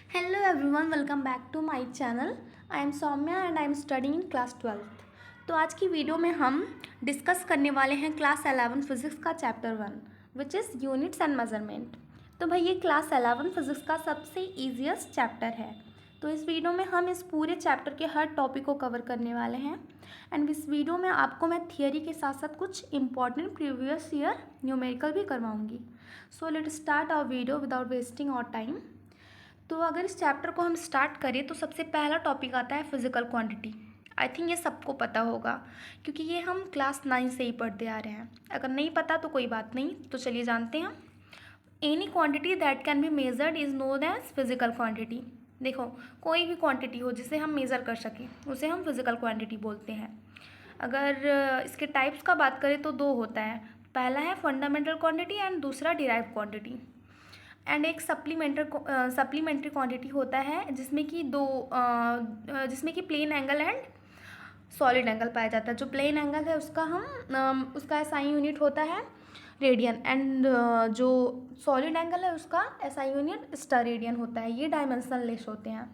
Hello everyone, welcome back to my channel. I am Soumya and I am studying in class 12th. तो आज की video में हम discuss करने वाले हैं क्लास 11 फिज़िक्स का chapter 1 which is units and measurement. तो भाई ये क्लास 11 फिज़िक्स का सबसे ईजीएस्ट चैप्टर है। तो इस वीडियो में हम इस पूरे चैप्टर के हर टॉपिक को कवर करने वाले हैं एंड इस वीडियो में आपको मैं थियरी के साथ साथ कुछ इंपॉर्टेंट प्रीवियस ईयर न्यूमेरिकल भी करवाऊँगी। So let start our video without wasting our time. तो अगर इस चैप्टर को हम स्टार्ट करें तो सबसे पहला टॉपिक आता है फिजिकल क्वांटिटी। आई थिंक ये सबको पता होगा क्योंकि ये हम क्लास 9 से ही पढ़ते आ रहे हैं। अगर नहीं पता तो कोई बात नहीं, तो चलिए जानते हैं। Any quantity that can be measured is known as physical quantity. देखो, कोई भी क्वांटिटी हो जिसे हम मेज़र कर सकें उसे हम फिजिकल क्वांटिटी बोलते हैं। अगर इसके टाइप्स का बात करें तो दो होता है। पहला है फंडामेंटल क्वांटिटी एंड दूसरा डिराइव्ड क्वांटिटी। एंड एक सप्लीमेंट्री क्वांटिटी होता है जिसमें कि plane angle and solid angle पाया जाता है। जो प्लेन एंगल है उसका एसआई यूनिट होता है रेडियन एंड जो सॉलिड एंगल है उसका एसआई यूनिट स्टेरेडियन होता है। ये डायमेंशनल लेस होते हैं।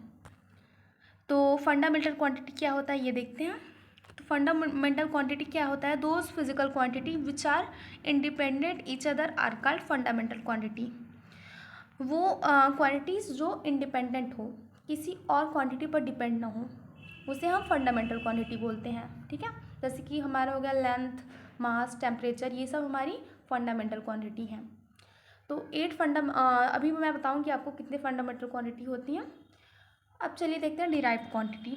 तो फंडामेंटल क्वांटिटी क्या होता है ये देखते हैं। तो फंडामेंटल क्वांटिटी क्या होता है? Those physical quantity which are independent each other are called fundamental quantity. वो क्वांटिटीज़ जो इंडिपेंडेंट हो, किसी और क्वांटिटी पर डिपेंड ना हो, उसे हम फंडामेंटल क्वांटिटी बोलते हैं। ठीक है, जैसे कि हमारा हो गया लेंथ, मास, टेम्परेचर, ये सब हमारी फंडामेंटल क्वांटिटी हैं। तो अभी मैं बताऊंगी आपको कितने फंडामेंटल क्वांटिटी होती हैं। अब चलिए देखते हैं डिराइव्ड क्वांटिटी।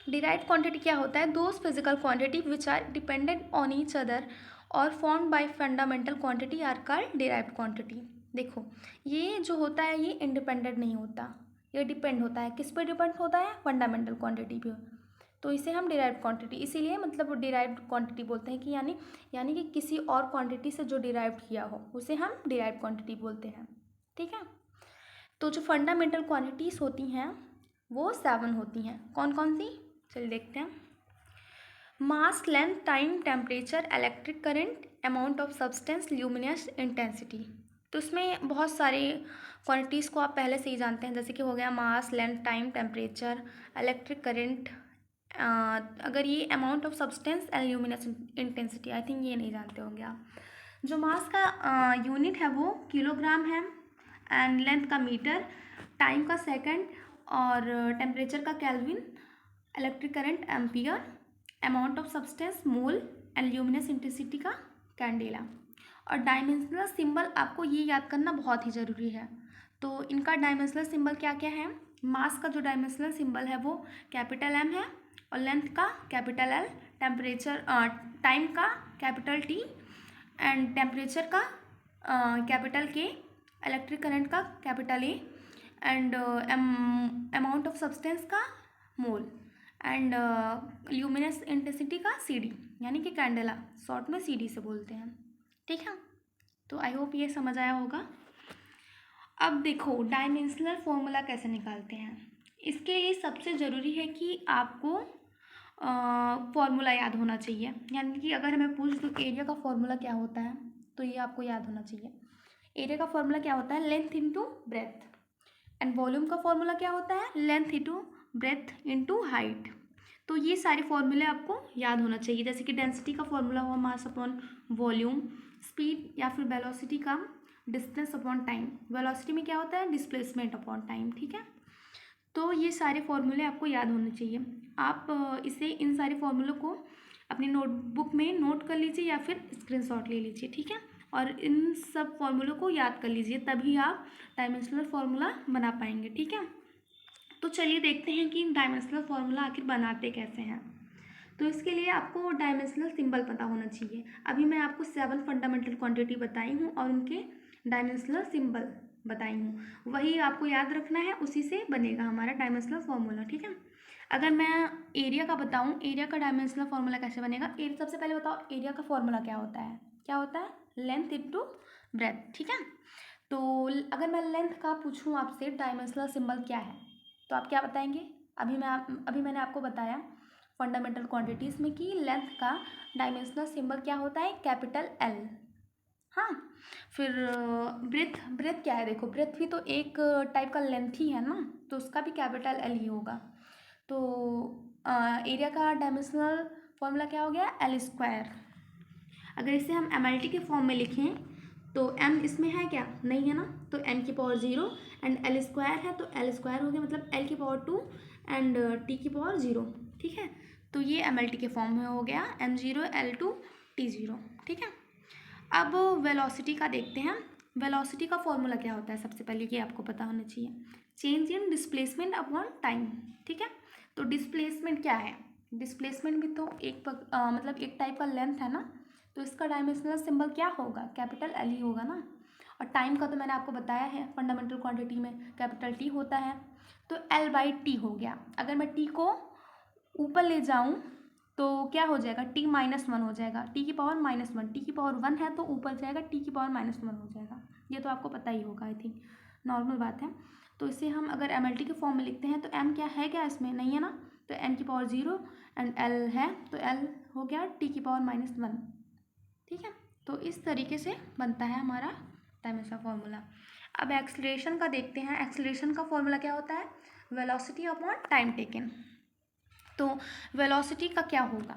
डिराइव्ड क्वांटिटी क्या होता है? Those physical quantity which are dependent on each other और formed by fundamental quantity are called derived quantity. देखो, ये जो होता है ये इंडिपेंडेंट नहीं होता, ये डिपेंड होता है। किस पे डिपेंड होता है? फंडामेंटल क्वांटिटी पे। तो इसे हम डिराइव्ड क्वांटिटी इसीलिए मतलब डिराइव्ड क्वांटिटी बोलते हैं कि यानी कि किसी और क्वांटिटी से जो डिराइव किया हो उसे हम डिराइव्ड क्वांटिटी बोलते हैं। ठीक है, तो जो फंडामेंटल क्वांटिटीज़ होती हैं वो 7 होती हैं। कौन कौन सी? चलिए देखते हैं। Mass, length, time, temperature, electric current, amount of substance, luminous intensity. तो इसमें बहुत सारे क्वांटिटीज़ को आप पहले से ही जानते हैं, जैसे कि हो गया mass, length, time, temperature, electric current. अगर ये amount of substance and luminous intensity, I think ये नहीं जानते होंगे आप। जो मास का यूनिट है वो किलोग्राम है एंड लेंथ का मीटर, टाइम का सेकंड और टेम्परेचर का kelvin, electric current ampere, amount of substance mole and luminous intensity का कैंडेला। और डायमेंशनल सिंबल आपको ये याद करना बहुत ही ज़रूरी है। तो इनका डायमेंशनल सिंबल क्या क्या है? मास का जो डायमेंशनल सिंबल है वो कैपिटल एम है और लेंथ का कैपिटल एल, टाइम का कैपिटल टी एंड टेम्परेचर का कैपिटल के, इलेक्ट्रिक करंट का capital A and amount of substance का मोल एंड ल्यूमिनस इंटेंसिटी का CD, यानी कि कैंडेला, शॉर्ट में CD से बोलते हैं। ठीक है, तो आई होप ये समझ आया होगा। अब देखो डायमेंशनल फॉर्मूला कैसे निकालते हैं। इसके लिए सबसे ज़रूरी है कि आपको फॉर्मूला याद होना चाहिए। यानी कि अगर हमें पूछ दूँ एरिया का फॉर्मूला क्या होता है तो ये आपको याद होना चाहिए। एरिया का फॉर्मूला क्या होता है? Length into breadth. And volume का फॉर्मूला क्या होता है? Length into breadth into height. तो ये सारे फॉर्मूले आपको याद होना चाहिए। जैसे कि डेंसिटी का फॉर्मूला हुआ मास अपॉन वॉल्यूम, स्पीड या फिर वेलोसिटी का डिस्टेंस अपॉन टाइम, वेलोसिटी में क्या होता है? Displacement upon time. ठीक है, तो ये सारे फॉर्मूले आपको याद होने चाहिए। आप इन सारे फॉर्मूलों को अपनी नोटबुक में नोट कर लीजिए या फिर स्क्रीनशॉट ले लीजिए। ठीक है, और इन सब फॉर्मूलों को याद कर लीजिए, तभी आप डायमेंशनल फॉर्मूला बना पाएंगे। ठीक है, तो चलिए देखते हैं कि डायमेंशनल फॉर्मूला आखिर बनाते कैसे हैं। तो इसके लिए आपको डायमेंशनल सिंबल पता होना चाहिए। अभी मैं आपको 7 फंडामेंटल क्वांटिटी बताई हूँ और उनके डायमेंशनल सिंबल बताई हूँ, वही आपको याद रखना है, उसी से बनेगा हमारा डायमेंशनल फॉर्मूला। ठीक है, अगर मैं एरिया का बताऊँ, एरिया का डायमेंशनल फॉर्मूला कैसे बनेगा? सबसे पहले बताओ एरिया का फॉर्मूला क्या होता है? क्या होता है? Length into breadth. ठीक है, तो अगर मैं लेंथ का पूछूँ आपसे डायमेंशनल सिंबल क्या है तो आप क्या बताएंगे? अभी मैंने आपको बताया फंडामेंटल क्वांटिटीज़ में कि लेंथ का डायमेंशनल सिंबल क्या होता है? Capital L. हाँ, फिर ब्रेथ क्या है, देखो ब्रेथ भी तो एक टाइप का लेंथ ही है ना, तो उसका भी कैपिटल एल ही होगा। तो एरिया का डायमेंशनल फॉर्मूला क्या हो गया, एल स्क्वायर। अगर इसे हम एम के फॉर्म में लिखें तो m इसमें है क्या, नहीं है ना, तो n की पावर 0 एंड एल स्क्वायर है तो एल स्क्वायर हो गया, मतलब l की पावर 2 एंड t की पावर 0। ठीक है, तो ये एम के फॉर्म में हो गया m0 L2 T0। ठीक है, अब वेलोसिटी का देखते हैं। वेलोसिटी का फॉर्मूला क्या होता है, सबसे पहले ये आपको पता होना चाहिए, change in displacement upon time. ठीक है, तो डिस्प्लेसमेंट क्या है, डिस्प्लेसमेंट भी तो मतलब एक टाइप का लेंथ है ना, तो इसका डायमेंशनल सिंबल क्या होगा, कैपिटल एल ही होगा ना। और टाइम का तो मैंने आपको बताया है, फंडामेंटल क्वांटिटी में कैपिटल टी होता है, तो एल बाई टी हो गया। अगर मैं टी को ऊपर ले जाऊं तो क्या हो जाएगा, टी माइनस वन हो जाएगा, टी की पावर माइनस वन, टी की पावर वन है तो ऊपर जाएगा, टी की पावर माइनस वन हो जाएगा। ये तो आपको पता ही होगा, आई थिंक नॉर्मल बात है। तो इसे हम अगर एम के फॉर्म में लिखते हैं तो एम क्या है, क्या इसमें नहीं है ना, तो एन की पावर 0 एंड एल है तो एल हो गया टी की पावर माइनस वन। ठीक है, तो इस तरीके से बनता है हमारा डायमेंशनल फॉर्मूला। अब एक्सेलरेशन का देखते हैं। एक्सेलरेशन का फॉर्मूला क्या होता है, वेलोसिटी अपॉन टाइम टेकन। तो वेलोसिटी का क्या होगा,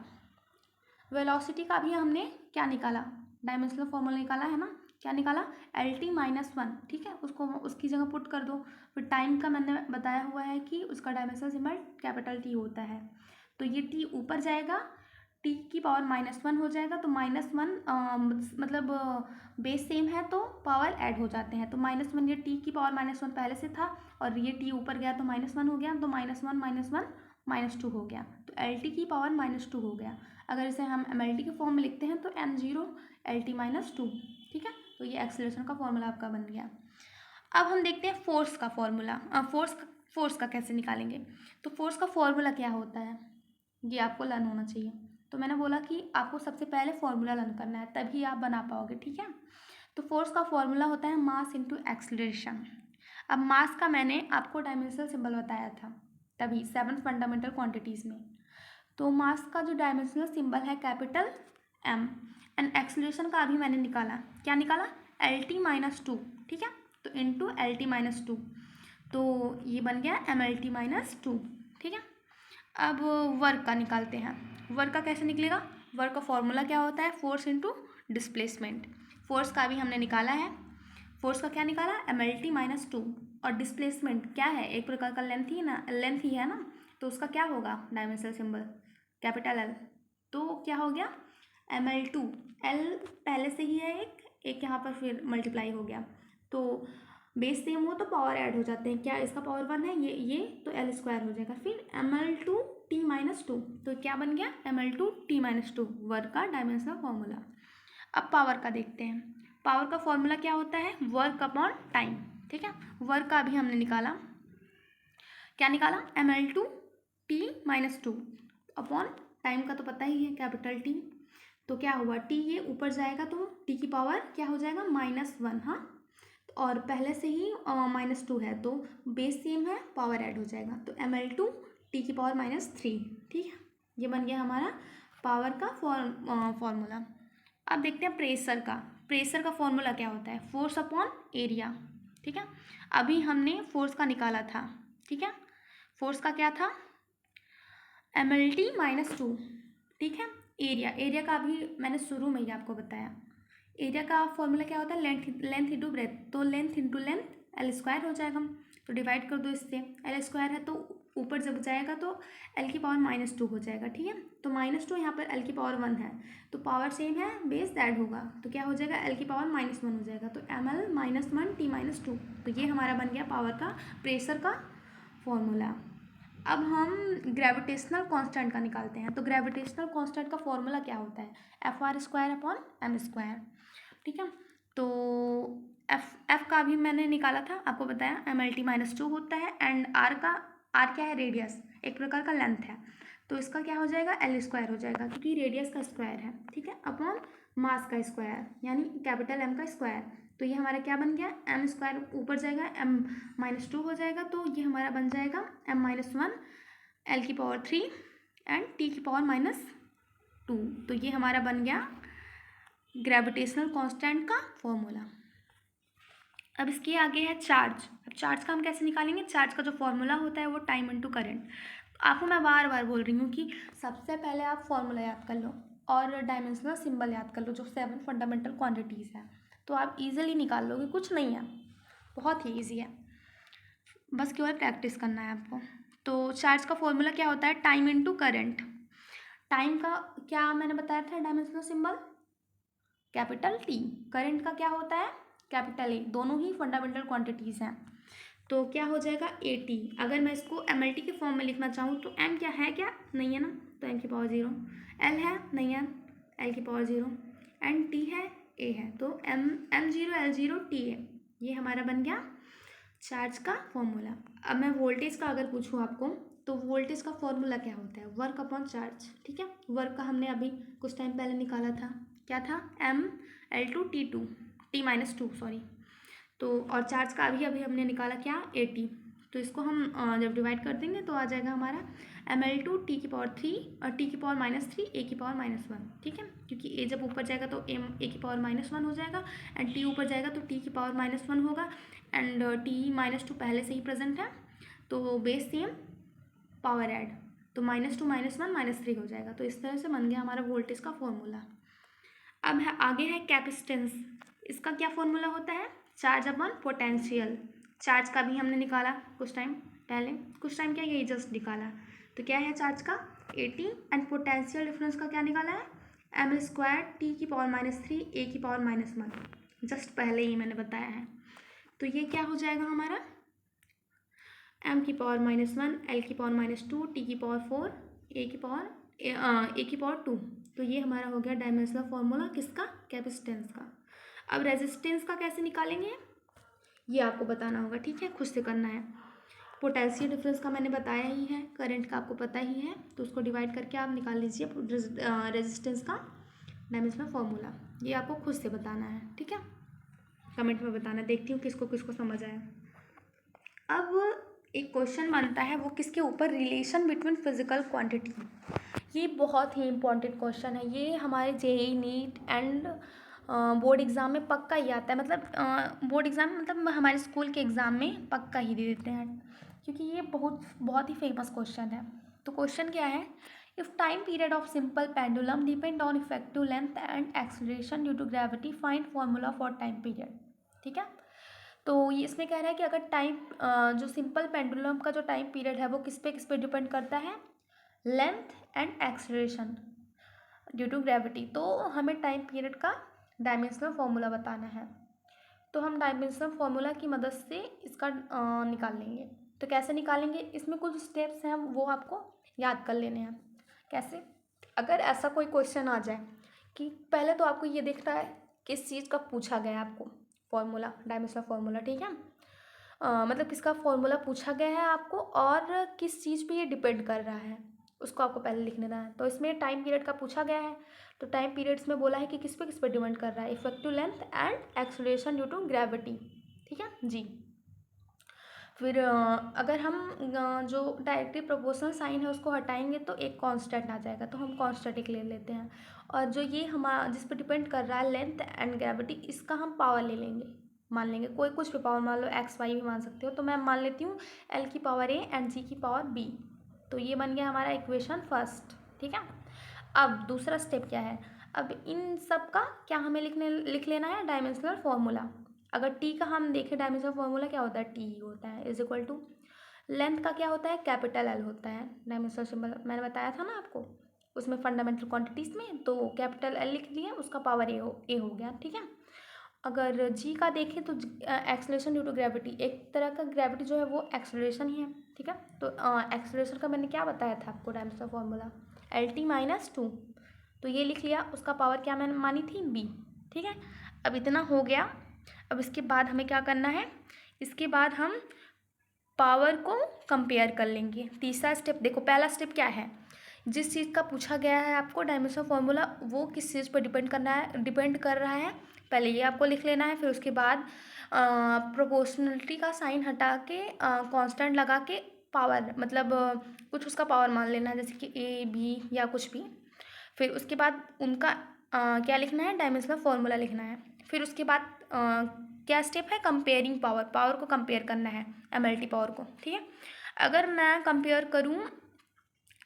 वेलोसिटी का भी हमने क्या निकाला, डायमेंशनल फॉर्मूला निकाला है ना, क्या निकाला, एल टी माइनस वन। ठीक है, उसको उसकी जगह पुट कर दो। फिर टाइम का मैंने बताया हुआ है कि उसका डायमेंशनल सिंबल कैपिटल टी होता है, तो ये टी ऊपर जाएगा, टी की पावर माइनस वन हो जाएगा, तो माइनस वन मतलब बेस सेम है तो पावर ऐड हो जाते हैं, तो माइनस वन, ये टी की पावर माइनस वन पहले से था और ये टी ऊपर गया तो माइनस वन हो गया, तो माइनस वन माइनस टू हो गया, तो एल टी की पावर माइनस टू हो गया। अगर इसे हम एम एल टी के फॉर्म में लिखते हैं तो M zero L T minus two. ठीक है, तो ये एक्सेलरेशन का फॉर्मूला आपका बन गया। अब हम देखते हैं फोर्स का फॉर्मूला। फोर्स का कैसे निकालेंगे, तो फोर्स का फॉर्मूला क्या होता है ये आपको लर्न होना चाहिए। तो मैंने बोला कि आपको सबसे पहले फॉर्मूला लर्न करना है, तभी आप बना पाओगे। ठीक है, तो फोर्स का फॉर्मूला होता है मास इंटू एक्सेलरेशन। अब मास का मैंने आपको डायमेंशनल सिंबल बताया था तभी 7 फंडामेंटल क्वांटिटीज़ में, तो मास का जो डायमेंशनल सिंबल है कैपिटल एम, एंड एक्सेलरेशन का अभी मैंने निकाला, क्या निकाला, एल टी माइनस टू। ठीक है, तो into L T minus two, तो ये बन गया M L T minus two. ठीक है, अब वर्क का निकालते हैं। वर्क का कैसे निकलेगा, वर्क का फॉर्मूला क्या होता है, फोर्स इंटू डिस्प्लेसमेंट। फोर्स का भी हमने निकाला है, फोर्स का क्या निकाला, M L T minus two, और डिस्प्लेसमेंट क्या है, एक प्रकार का लेंथ ही ना, लेंथ ही है ना, तो उसका क्या होगा डायमेंशनल सिंबल कैपिटल एल, तो क्या हो गया एम एल टू, एल पहले से ही है एक यहाँ पर फिर मल्टीप्लाई हो गया, तो बेस सेम हो तो पावर ऐड हो जाते हैं, क्या इसका पावर वन है ये तो एल स्क्वायर हो जाएगा, फिर M L two T minus two, तो क्या बन गया M L two T minus two, work का डायमेंशनल फॉर्मूला। अब पावर का देखते हैं। पावर का फॉर्मूला क्या होता है, वर्क अपॉन टाइम। ठीक है, वर्क का भी हमने निकाला, क्या निकाला, M L two T minus two upon time का तो पता ही है कैपिटल टी, तो क्या हुआ टी ये ऊपर जाएगा तो टी की पावर क्या हो जाएगा माइनस वन। हाँ, और पहले से ही माइनस टू है तो बेस सेम है, पावर ऐड हो जाएगा, तो एम एल टू टी की पावर माइनस थ्री। ठीक है, ये बन गया हमारा पावर का फॉर्मूला। अब देखते हैं प्रेशर का। प्रेशर का फॉर्मूला क्या होता है, फोर्स अपॉन एरिया। ठीक है, अभी हमने फोर्स का निकाला था। ठीक है, फोर्स का क्या था, M L T minus two. ठीक है, एरिया का अभी मैंने शुरू में ही आपको बताया, एरिया का फॉर्मूला क्या होता है, लेंथ इंटू ब्रेथ, तो length into length L square हो जाएगा, तो डिवाइड कर दो इससे, एल स्क्वायर है तो ऊपर जब जाएगा तो एल की पावर माइनस टू हो जाएगा। ठीक है, तो माइनस टू यहाँ पर एल की पावर वन है, तो पावर सेम है, बेस ऐड होगा, तो क्या हो जाएगा एल की पावर माइनस वन हो जाएगा, तो M L minus one T minus two, तो ये हमारा बन गया पावर का प्रेशर का फॉर्मूला। अब हम ग्रेविटेशनल कांस्टेंट का निकालते हैं। तो ग्रेविटेशनल कांस्टेंट का फॉर्मूला क्या होता है, F R square upon M square. ठीक है, तो एफ का भी मैंने निकाला था, आपको बताया M L T minus two होता है, एंड आर क्या है, रेडियस, एक प्रकार का लेंथ है, तो इसका क्या हो जाएगा एल स्क्वायर हो जाएगा क्योंकि रेडियस का स्क्वायर है। ठीक है, अपॉन मास का स्क्वायर यानी कैपिटल एम का स्क्वायर, तो ये हमारा क्या बन गया, एम स्क्वायर ऊपर जाएगा, एम माइनस टू हो जाएगा, तो ये हमारा बन जाएगा एम माइनस वन एल की पावर थ्री एंड टी की पावर माइनस टू, तो ये हमारा बन गया ग्रेविटेशनल कांस्टेंट का फॉर्मूला। अब इसके आगे है चार्ज। अब चार्ज का हम कैसे निकालेंगे? चार्ज का जो फॉर्मूला होता है वो टाइम इनटू करंट। आपको मैं बार बार बोल रही हूँ कि सबसे पहले आप फॉर्मूला याद कर लो और डायमेंशनल सिंबल याद कर लो, जो 7 फंडामेंटल क्वांटिटीज़ हैं, तो आप इजीली निकाल लोगे। कुछ नहीं है, बहुत ही ईजी है, बस केवल प्रैक्टिस करना है आपको। तो चार्ज का फॉर्मूला क्या होता है? Time into current. टाइम का क्या मैंने बताया था? Dimensional symbol capital T. Current का क्या होता है? Capital A. दोनों ही फंडामेंटल क्वांटिटीज़ हैं, तो क्या हो जाएगा? A T. अगर मैं इसको एम एल टी के फॉर्म में लिखना चाहूँ तो एम क्या है? क्या नहीं है ना, तो एम की पावर 0। एल है? नहीं है, एल की पावर 0। एंड टी है? ए है, तो एम 0 एल 0 टी ए। ये हमारा बन गया चार्ज का फॉर्मूला। अब मैं वोल्टेज का अगर पूछूँ आपको, तो वोल्टेज का फॉर्मूला क्या होता है? Work upon charge. ठीक है, वर्क का हमने अभी कुछ टाइम पहले निकाला था, क्या था? M L two T minus two, sorry. तो और चार्ज का अभी अभी हमने निकाला क्या? A T. तो इसको हम जब डिवाइड कर देंगे तो आ जाएगा हमारा एम एल टू टी की पावर 3 और टी की पावर -3 ए की पावर -1। ठीक है, क्योंकि ए जब ऊपर जाएगा तो ए की पावर -1 हो जाएगा, एंड टी ऊपर जाएगा तो टी की पावर -1 होगा, एंड टी -2 पहले से ही प्रेजेंट है, तो बेस सेम पावर ऐड, तो -2 -1 -3 हो जाएगा। तो इस तरह से बन गया हमारा वोल्टेज का फॉर्मूला। अब है आगे है कैपेसिटेंस। इसका क्या फॉर्मूला होता है? Charge upon potential. चार्ज का भी हमने निकाला कुछ टाइम पहले, कुछ टाइम क्या, यही जस्ट निकाला। तो क्या है चार्ज का? 80, एंड पोटेंशियल डिफरेंस का क्या निकाला है? m² टी की पावर -3 ए की पावर -1, जस्ट पहले ही मैंने बताया है। तो ये क्या हो जाएगा हमारा? m की पावर -1 l की पावर -2 टी की पावर 4 ए की पावर 2। तो ये हमारा हो गया डायमेंशनल फॉर्मूला किसका? कैपेसिटेंस का। अब रेजिस्टेंस का कैसे निकालेंगे ये आपको बताना होगा, ठीक है, खुद से करना है। पोटेंशियल डिफरेंस का मैंने बताया ही है, करंट का आपको पता ही है, तो उसको डिवाइड करके आप निकाल लीजिए रेजिस्टेंस का डायमेंशनल फॉर्मूला। ये आपको खुद से बताना है, ठीक है, कमेंट में बताना, देखती हूँ किसको किसको समझ आया। अब एक क्वेश्चन बनता है, वो किसके ऊपर? Relation between physical quantity. ये बहुत ही इंपॉर्टेंट क्वेश्चन है, ये हमारे JEE neat and board exam में पक्का ही आता है। मतलब बोर्ड एग्ज़ाम मतलब हमारे स्कूल के एग्ज़ाम में पक्का ही दे देते हैं, क्योंकि ये बहुत ही फेमस क्वेश्चन है। तो क्वेश्चन क्या है? If time period of simple pendulum depend on effective length and acceleration due to gravity, find formula for time period. ठीक है, तो ये इसमें कह रहा है कि अगर टाइम जो सिंपल पेंडुलम का जो टाइम पीरियड है वो किस पे डिपेंड करता है? Length and acceleration due to gravity. तो हमें टाइम पीरियड का डायमेंशनल फॉर्मूला बताना है, तो हम डायमेंशनल फॉर्मूला की मदद से इसका निकाल लेंगे। तो कैसे निकालेंगे? इसमें कुछ स्टेप्स हैं वो आपको याद कर लेने हैं। कैसे? अगर ऐसा कोई क्वेश्चन आ जाए कि पहले तो आपको ये देखना है किस चीज़ का पूछा गया है आपको फॉर्मूला, डायमेंशनल फॉर्मूला, ठीक है, मतलब किसका फॉर्मूला पूछा गया है आपको और किस चीज़ पे ये डिपेंड कर रहा है, उसको आपको पहले लिख लेना है। तो इसमें टाइम पीरियड का पूछा गया है, तो टाइम पीरियड्स में बोला है कि किस पे डिपेंड कर रहा है? Effective length and acceleration due to gravity. ठीक है जी। फिर अगर हम जो डायरेक्टली प्रोपोर्शनल साइन है उसको हटाएंगे तो एक कांस्टेंट आ जाएगा, तो हम कांस्टेंट एक ले लेते हैं। और जो ये हमारा जिस पर डिपेंड कर रहा है लेंथ एंड ग्रेविटी, इसका हम पावर ले लेंगे, मान लेंगे कोई कुछ भी पावर, मान लो एक्स वाई भी मान सकते हो, तो मैं मान लेती हूँ एल की पावर ए एंड जी की पावर बी। तो ये बन गया हमारा इक्वेशन फर्स्ट। ठीक है, अब दूसरा स्टेप क्या है? अब इन सब का क्या हमें लिख लेना है? Dimensional formula. अगर टी का हम देखें डायमेंशनल फॉर्मूला क्या होता है? टी होता है इज इक्वल टू, लेंथ का क्या होता है? कैपिटल एल होता है। डायमेंशनल सिंबल मैंने बताया था ना आपको उसमें फंडामेंटल क्वांटिटीज़ में, तो कैपिटल एल लिख लिया, उसका पावर ए हो गया। ठीक है, अगर जी का देखें तो एक्सेलरेशन ड्यू टू ग्रेविटी, एक तरह का ग्रेविटी जो है वो एक्सेलरेशन ही है। ठीक है, तो एक्सेलरेशन का मैंने क्या बताया था आपको डायमेंशनल फॉर्मूला? LT-2। तो ये लिख लिया, उसका पावर क्या मैंने मानी थी? बी। ठीक है, अब इतना हो गया। अब इसके बाद हमें क्या करना है? इसके बाद हम पावर को कंपेयर कर लेंगे। तीसरा स्टेप देखो, पहला स्टेप क्या है? जिस चीज़ का पूछा गया है आपको डायमेंशनल फॉर्मूला, वो किस चीज़ पर डिपेंड कर रहा है, पहले ये आपको लिख लेना है। फिर उसके बाद प्रोपोर्शनलिटी का साइन हटा के कांस्टेंट लगा के पावर, मतलब कुछ उसका पावर मान लेना है, जैसे कि ए बी या कुछ भी। फिर उसके बाद उनका क्या लिखना है, डायमेंशनल फॉर्मूला लिखना है। फिर उसके बाद क्या स्टेप है, कंपेयरिंग पावर, पावर को कंपेयर करना है एमएलटी पावर को, ठीक है। अगर मैं कंपेयर करूँ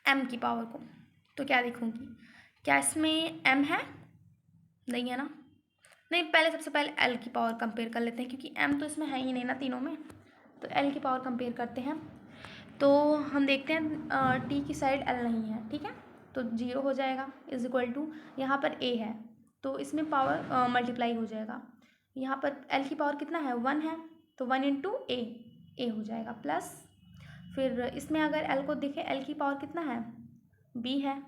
एम की पावर को तो क्या लिखूँगी, क्या इसमें एम है, नहीं है ना, नहीं, पहले सबसे पहले एल की पावर कंपेयर कर लेते हैं क्योंकि एम तो इसमें है ही नहीं ना तीनों में, तो एल की पावर कंपेयर करते हैं। तो हम देखते हैं टी की साइड एल नहीं है, ठीक है, तो 0 हो जाएगा इज इक्वल टू, यहाँ पर ए है तो इसमें पावर मल्टीप्लाई हो जाएगा, यहाँ पर एल की पावर कितना है 1 है तो 1 इंटू ए हो जाएगा प्लस, फिर इसमें अगर एल को देखें एल की पावर कितना है बी है,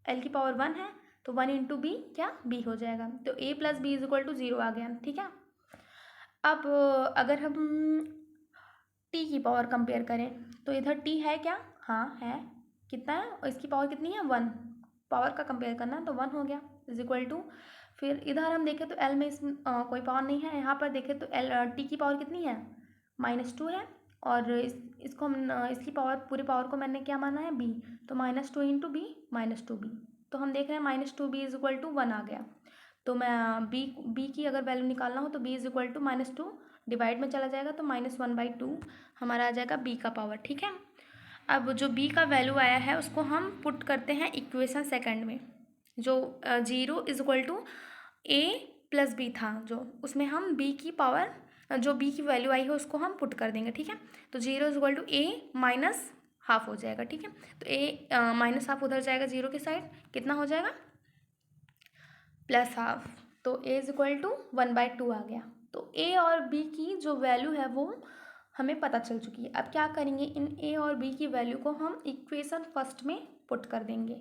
एल की पावर 1 है तो 1 इंटू बी क्या बी हो जाएगा, तो A plus B is equal to 0 आ गया, ठीक है। अब अगर हम टी की पावर कंपेयर करें तो इधर टी है क्या, हाँ है, कितना है और इसकी पावर कितनी है 1, पावर का कंपेयर करना है तो 1 हो गया इज इक्वल टू, फिर इधर हम देखें तो एल में कोई पावर नहीं है, यहाँ पर देखें तो एल टी की पावर कितनी है -2 है और इसको हम इसकी पावर पूरी पावर को मैंने क्या माना है बी, तो -2 इंटू बी -2b, तो हम देख रहे हैं -2b इज इक्वल टू 1 आ गया, तो मैं बी की अगर वैल्यू निकालना हो तो b is equal to -2 divide में चला जाएगा तो -1/2 हमारा आ जाएगा b का पावर, ठीक है। अब जो b का वैल्यू आया है उसको हम पुट करते हैं इक्वेशन सेकंड में, जो 0 is equal to a plus B था जो, उसमें हम b की पावर जो b की वैल्यू आई है उसको हम पुट कर देंगे, ठीक है। तो 0 is equal to a minus half हो जाएगा, ठीक है, तो a माइनस हाफ उधर जाएगा 0 के साइड, कितना हो जाएगा प्लस हाफ, तो a इज इक्वल टू 1/2 आ गया। तो a और b की जो वैल्यू है वो हमें पता चल चुकी है। अब क्या करेंगे, इन a और b की वैल्यू को हम इक्वेशन फर्स्ट में पुट कर देंगे,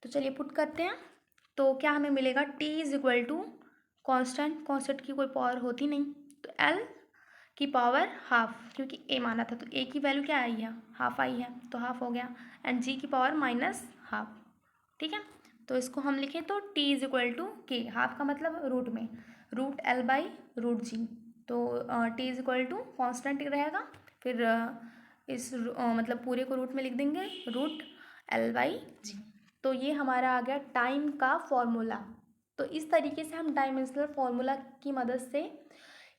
तो चलिए पुट करते हैं। तो क्या हमें मिलेगा, t is equal to constant की कोई पावर होती नहीं, तो l की पावर हाफ, क्योंकि a माना था तो a की वैल्यू क्या आई है हाफ आई है तो हाफ हो गया, एंड g की पावर -हाफ, ठीक है। तो इसको हम लिखें तो t is equal to K, half का मतलब रूट में √L/√G, तो t is equal to constant रहेगा, फिर इस मतलब पूरे को रूट में लिख देंगे √L/G, तो ये हमारा आ गया टाइम का फॉर्मूला। तो इस तरीके से हम डायमेंशनल फॉर्मूला की मदद से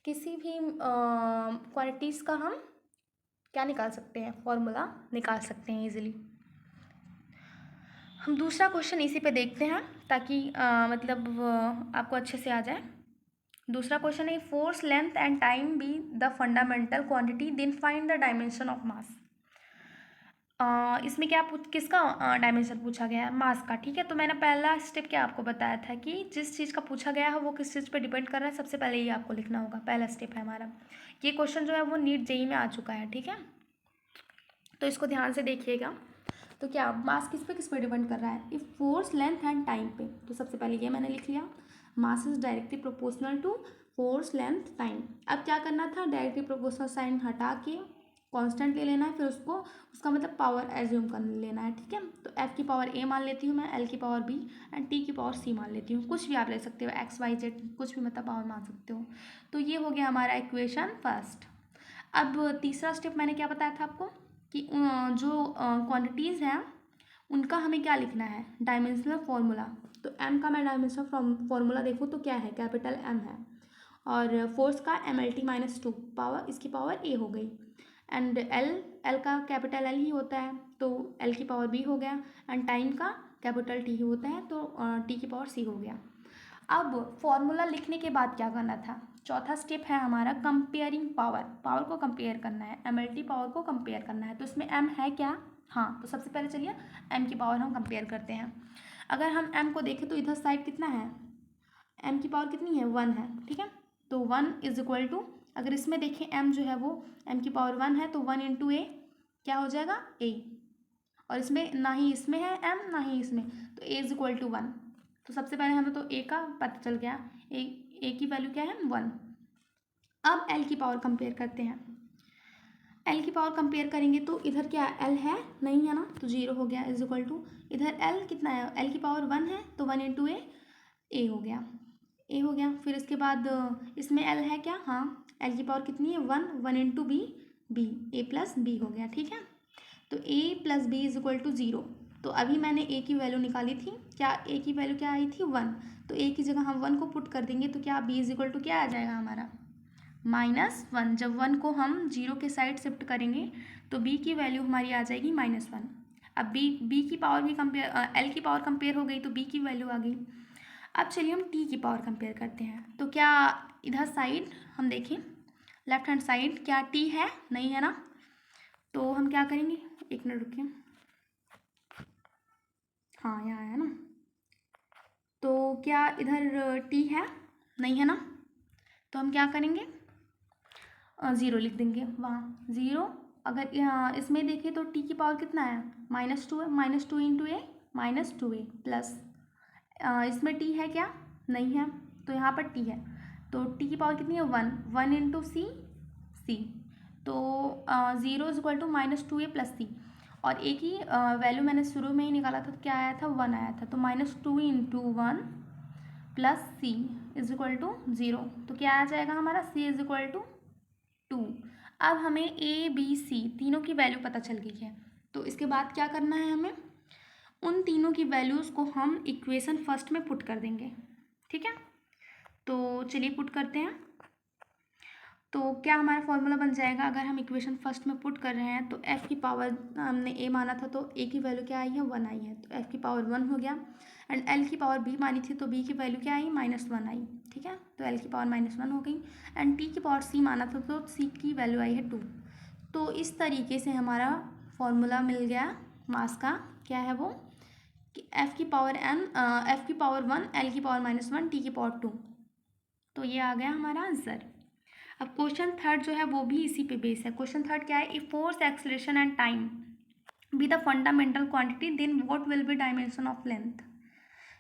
किसी भी क्वांटिटीज़ का हम क्या निकाल सकते हैं, फॉर्मूला निकाल सकते हैं इजीली। हम दूसरा क्वेश्चन इसी पे देखते हैं ताकि मतलब आपको अच्छे से आ जाए। दूसरा क्वेश्चन है, force length and time be the fundamental quantity then find the dimension of mass. इसमें क्या किसका डायमेंशन पूछा गया है, मास का, ठीक है। तो मैंने पहला स्टेप क्या आपको बताया था कि जिस चीज़ का पूछा गया है वो किस चीज़ पे डिपेंड कर रहा है, सबसे पहले ये आपको लिखना होगा, पहला स्टेप है हमारा। ये क्वेश्चन जो है वो नीट जेईई में आ चुका है, ठीक है, तो इसको ध्यान से देखिएगा। तो क्या मास किस पे डिपेंड कर रहा है, if force length and time पे, तो सबसे पहले ये मैंने लिख लिया, mass is directly proportional to force length time. अब क्या करना था, डायरेक्टली प्रोपोर्शनल साइन हटा के कांस्टेंट ले लेना है, फिर उसका मतलब पावर एज्यूम कर लेना है, ठीक है। तो f की पावर a मान लेती हूँ मैं, l की पावर b एंड t की पावर c मान लेती हूँ, कुछ भी आप ले सकते हो, x y z कुछ भी मतलब पावर मान सकते हो। तो ये हो गया हमारा इक्वेशन फर्स्ट। अब तीसरा स्टेप मैंने क्या बताया था आपको कि जो क्वांटिटीज़ हैं उनका हमें क्या लिखना है, डायमेंशनल फार्मूला। तो m का मैं डायमेंशनल फार्मूला देखूँ तो क्या है, कैपिटल M है, और फोर्स का mLT-2 पावर, इसकी पावर a हो गई, एंड l का कैपिटल L ही होता है तो l की पावर b हो गया, एंड टाइम का कैपिटल T ही होता है तो t की पावर c हो गया। अब फॉर्मूला लिखने के बाद क्या करना था, चौथा स्टेप है हमारा कंपेयरिंग पावर, पावर को कंपेयर करना है, mLT पावर को कंपेयर करना है। तो इसमें m है क्या, हाँ, तो सबसे पहले चलिए m की पावर हम कंपेयर करते हैं। अगर हम m को देखें तो इधर साइड कितना है, m की पावर कितनी है 1 है, ठीक है, तो 1 इज इक्वल टू, अगर इसमें देखें m जो है वो m की पावर 1 है तो 1 इंटू a क्या हो जाएगा a, और इसमें ना ही इसमें है m ना ही इसमें, तो a इज इक्वल टू 1। तो सबसे पहले हमें तो a का पता चल गया, a की वैल्यू क्या है 1। अब l की पावर कंपेयर करते हैं, l की पावर कंपेयर करेंगे तो इधर क्या l है नहीं है ना, तो 0 हो गया इज इक्वल टू, इधर l कितना है, l की पावर 1 है तो 1 इंटू a हो गया, a हो गया। फिर इसके बाद इसमें l है क्या, हाँ, l की पावर कितनी है 1 into b a plus b हो गया, ठीक है। तो a plus b is equal to 0, तो अभी मैंने a की वैल्यू निकाली थी क्या ए की वैल्यू क्या आई थी 1, तो ए की जगह हम 1 को पुट कर देंगे तो क्या बी इज इक्वल टू क्या आ जाएगा हमारा -1। जब 1 को हम 0 के साइड शिफ्ट करेंगे तो बी की वैल्यू हमारी आ जाएगी -1। अब बी की पावर भी कंपेयर एल की पावर कंपेयर हो गई तो बी की वैल्यू आ गई। अब चलिए हम टी की पावर कंपेयर करते हैं। तो क्या इधर साइड हम देखें लेफ्ट हैंड साइड क्या टी है, नहीं है ना, तो हम क्या करेंगे, एक मिनट रुकिए, हाँ यहाँ है ना, तो क्या इधर टी है, नहीं है ना, तो हम क्या करेंगे 0 लिख देंगे वहाँ 0। अगर इसमें देखें तो टी की पावर कितना है -2 है, -2 इंटू ए -2a प्लस इसमें टी है क्या, नहीं है, तो यहाँ पर टी है, तो टी की पावर कितनी है 1 इंटू सी, तो 0 is equal to -2a plus C, और ए की वैल्यू मैंने शुरू में ही निकाला था तो क्या आया था 1 आया था, तो -2 into 1 plus C is equal to 0, तो क्या आ जाएगा हमारा सी इज इक्वल टू 2। अब हमें ए बी सी तीनों की वैल्यू पता चल गई है, तो इसके बाद क्या करना है, हमें उन तीनों की वैल्यूज़ को हम इक्वेशन फर्स्ट में पुट कर देंगे। ठीक है, तो चलिए पुट करते हैं। तो क्या हमारा फॉर्मूला बन जाएगा, अगर हम इक्वेशन फर्स्ट में पुट कर रहे हैं तो f की पावर हमने a माना था तो a की वैल्यू क्या आई है 1 आई है, तो f की पावर 1 हो गया, एंड l की पावर b मानी थी तो b की वैल्यू क्या आई -1 आई। ठीक है, तो l की पावर -1 हो गई, एंड t की पावर c माना था तो c की वैल्यू आई है 2। तो इस तरीके से हमारा फॉर्मूला मिल गया मास का, क्या है वो कि f की पावर 1 l की पावर -1 t की पावर 2, तो ये आ गया हमारा आंसर। अब क्वेश्चन थर्ड जो है वो भी इसी पे बेस है। क्वेश्चन थर्ड क्या है, if force acceleration and time be the fundamental quantity then what will be dimension of length.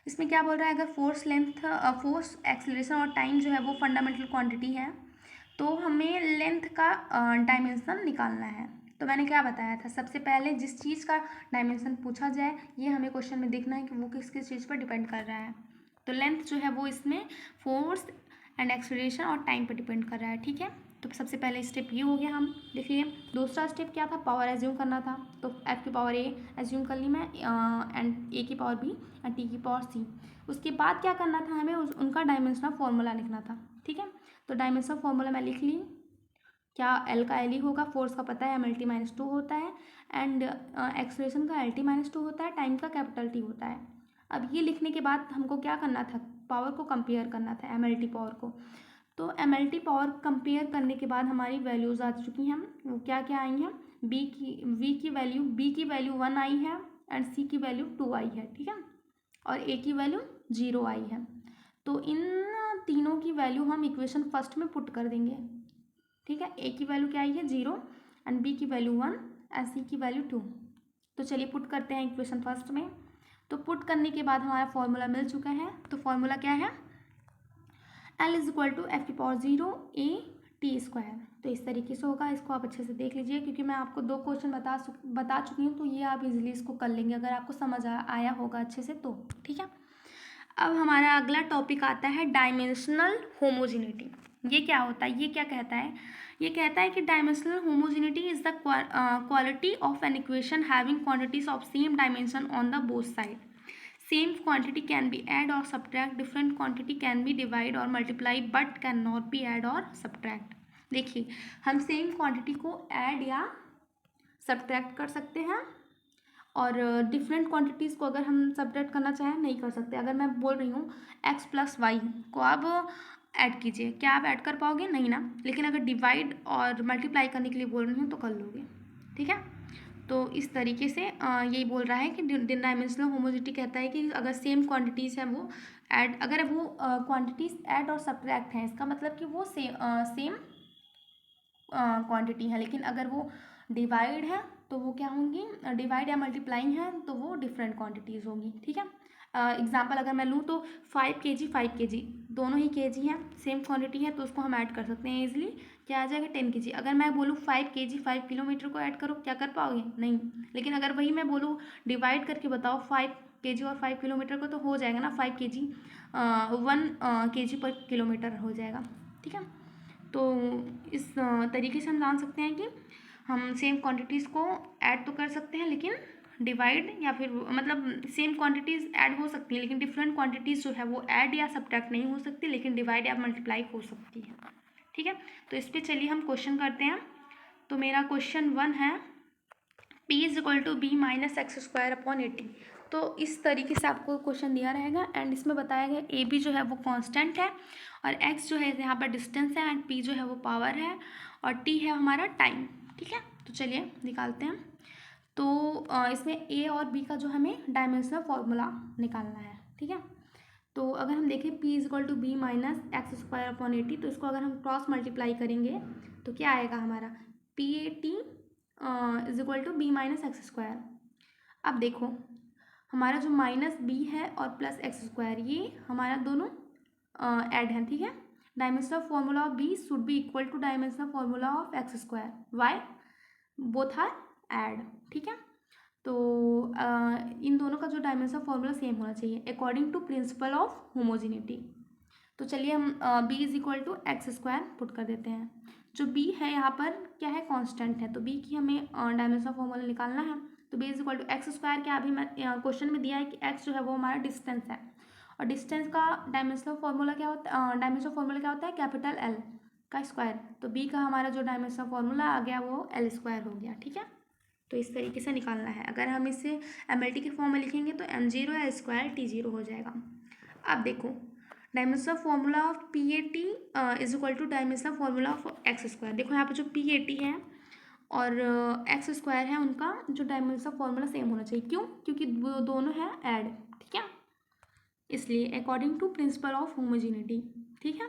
इसमें क्या बोल रहा है, अगर फोर्स एक्सेलरेशन और टाइम जो है वो फंडामेंटल क्वांटिटी है तो हमें लेंथ का डायमेंशन निकालना है। तो मैंने क्या बताया था, सबसे पहले जिस चीज़ का डायमेंशन पूछा जाए ये हमें क्वेश्चन में देखना है कि वो किस किस चीज़ पर डिपेंड कर रहा है। तो लेंथ जो है वो इसमें फोर्स एंड एक्सेलरेशन और टाइम पर डिपेंड कर रहा है। ठीक है, तो सबसे पहले स्टेप ये हो गया, हम देख लिए। दूसरा स्टेप क्या था, पावर एज्यूम करना था, तो f की पावर a एज्यूम कर ली मैं, एंड a की पावर b एंड t की पावर c। उसके बाद क्या करना था, हमें उनका डायमेंशनल फार्मूला लिखना था। ठीक है, तो डायमेंशनल फार्मूला मैं लिख ली, क्या L का L ही होगा, फोर्स का पता है MLT -2 होता है, एंड एक्सेलरेशन का LT -2 होता है, टाइम का T होता है। अब ये लिखने के बाद हमको क्या करना था, पावर को कंपेयर करना था MLT पावर को। तो MLT पावर कंपेयर करने के बाद हमारी वैल्यूज़ आ चुकी हैं, वो क्या क्या आई हैं, B की वैल्यू 1 आई है, एंड C की वैल्यू 2 आई है। ठीक है, और A की वैल्यू 0 आई है। तो इन तीनों की वैल्यू हम इक्वेशन फर्स्ट में पुट कर देंगे। ठीक है, A की वैल्यू क्या आई है 0, एंड B की वैल्यू 1 एंड C की वैल्यू 2। तो चलिए पुट करते हैं इक्वेशन फर्स्ट में। तो पुट करने के बाद हमारा फॉर्मूला मिल चुका है, तो फॉर्मूला क्या है, L is equal to f की पावर 0 a t स्क्वायर। तो इस तरीके से होगा, इसको आप अच्छे से देख लीजिए क्योंकि मैं आपको 2 क्वेश्चन बता चुकी हूँ, तो ये आप इजीली इसको कर लेंगे अगर आपको समझ आया होगा अच्छे से तो। ठीक है, अब हमारा अगला टॉपिक आता है डायमेंशनल होमोजेनिटी। ये क्या होता है, ये क्या कहता है, ये कहता है कि dimensional homogeneity is the quality of an equation having quantities of same dimension on the both side. Same quantity can be add or subtract, different quantity can be divide or multiply but cannot be add or subtract। देखिए, हम same quantity को add या subtract कर सकते हैं, और different quantities को अगर हम सब्ट्रैक्ट करना चाहें नहीं कर सकते। अगर मैं बोल रही हूँ x + y को आप ऐड कीजिए, क्या आप ऐड कर पाओगे, नहीं ना, लेकिन अगर डिवाइड और मल्टीप्लाई करने के लिए बोल रही हूँ तो कर लोगे। ठीक है, तो इस तरीके से यही बोल रहा है कि डायमेंशनल होमोजेनिटी कहता है कि अगर सेम क्वांटिटीज़ हैं वो ऐड, अगर वो क्वांटिटीज़ ऐड और सब्ट्रैक्ट हैं इसका मतलब कि वो सेम क्वांटिटी है, लेकिन अगर वो डिवाइड है तो वो क्या होंगी, डिवाइड या मल्टीप्लाइंग है तो वो डिफरेंट क्वांटिटीज़ होंगी। ठीक है, एग्जाम्पल अगर मैं लूँ तो 5 kg 5 kg दोनों ही kg हैं, सेम क्वांटिटी है तो उसको हम ऐड कर सकते हैं इजीली, क्या आ जाएगा 10 kg। अगर मैं बोलूँ 5 kg 5 किलोमीटर को ऐड करो, क्या कर पाओगे, नहीं। लेकिन अगर वही मैं बोलूँ डिवाइड करके बताओ 5 kg और 5 किलोमीटर को, तो हो जाएगा ना 5 kg 1 kg पर किलोमीटर हो जाएगा। ठीक है, तो इस तरीके से हम जान सकते हैं कि हम सेम क्वांटिटीज़ को ऐड तो कर सकते हैं लेकिन डिवाइड या फिर मतलब सेम क्वांटिटीज़ ऐड हो सकती हैं, लेकिन डिफरेंट क्वांटिटीज़ जो है वो ऐड या सब्ट्रैक्ट नहीं हो सकती, लेकिन डिवाइड या मल्टीप्लाई हो सकती है। ठीक है, तो इस पर चलिए हम क्वेश्चन करते हैं। तो मेरा क्वेश्चन 1 है p is equal to B minus X square upon 80। तो इस तरीके से आपको क्वेश्चन दिया रहेगा एंड इसमें बताया गया ए बी जो है वो कांस्टेंट है और एक्स जो है यहाँ पर डिस्टेंस है एंड पी जो है वो पावर है और टी है हमारा टाइम। ठीक है, तो चलिए निकालते हैं। तो इसमें ए और बी का जो हमें डायमेंशनल फार्मूला निकालना है। ठीक है, तो अगर हम देखें p is equal to B minus X square upon 80, तो इसको अगर हम क्रॉस मल्टीप्लाई करेंगे तो क्या आएगा हमारा P A T is equal to B minus X square. अब देखो हमारा जो माइनस बी है और प्लस एक्स स्क्वायर ये हमारा दोनों ऐड हैं। ठीक है, dimensional formula of B should be equal to dimensional formula of X square, why both are add. ठीक है, तो इन दोनों का जो डायमेंशनल फार्मूला सेम होना चाहिए according to principle of homogeneity. तो चलिए हम b is equal to X square put कर देते हैं। जो b है यहाँ पर क्या है, कांस्टेंट है, तो b की हमें डायमेंशनल फार्मूला निकालना है। तो b is equal to X square क्या अभी मैं क्वेश्चन में दिया है कि x जो है वो हमारा डिस्टेंस है और डिस्टेंस का डायमेंशनल फार्मूला क्या होता है, डायमेंशनल फार्मूला क्या होता है कैपिटल L का स्क्वायर। तो b का हमारा जो डायमेंशनल फार्मूला आ गया वो L स्क्वायर हो गया। ठीक है, तो इस तरीके से निकालना है। अगर हम इसे MLT के फॉर्म में लिखेंगे तो m0 L स्क्वायर T0 हो जाएगा। अब देखो dimensional formula of P A T is equal to dimensional formula of X square. देखो यहाँ पे जो पी ए टी है और एक्स स्क्वायर है उनका जो डायमेंशनल फार्मूला सेम होना चाहिए। क्यों? क्योंकि वो दोनों हैं ऐड। ठीक है, इसलिए according to principle of homogeneity. ठीक है,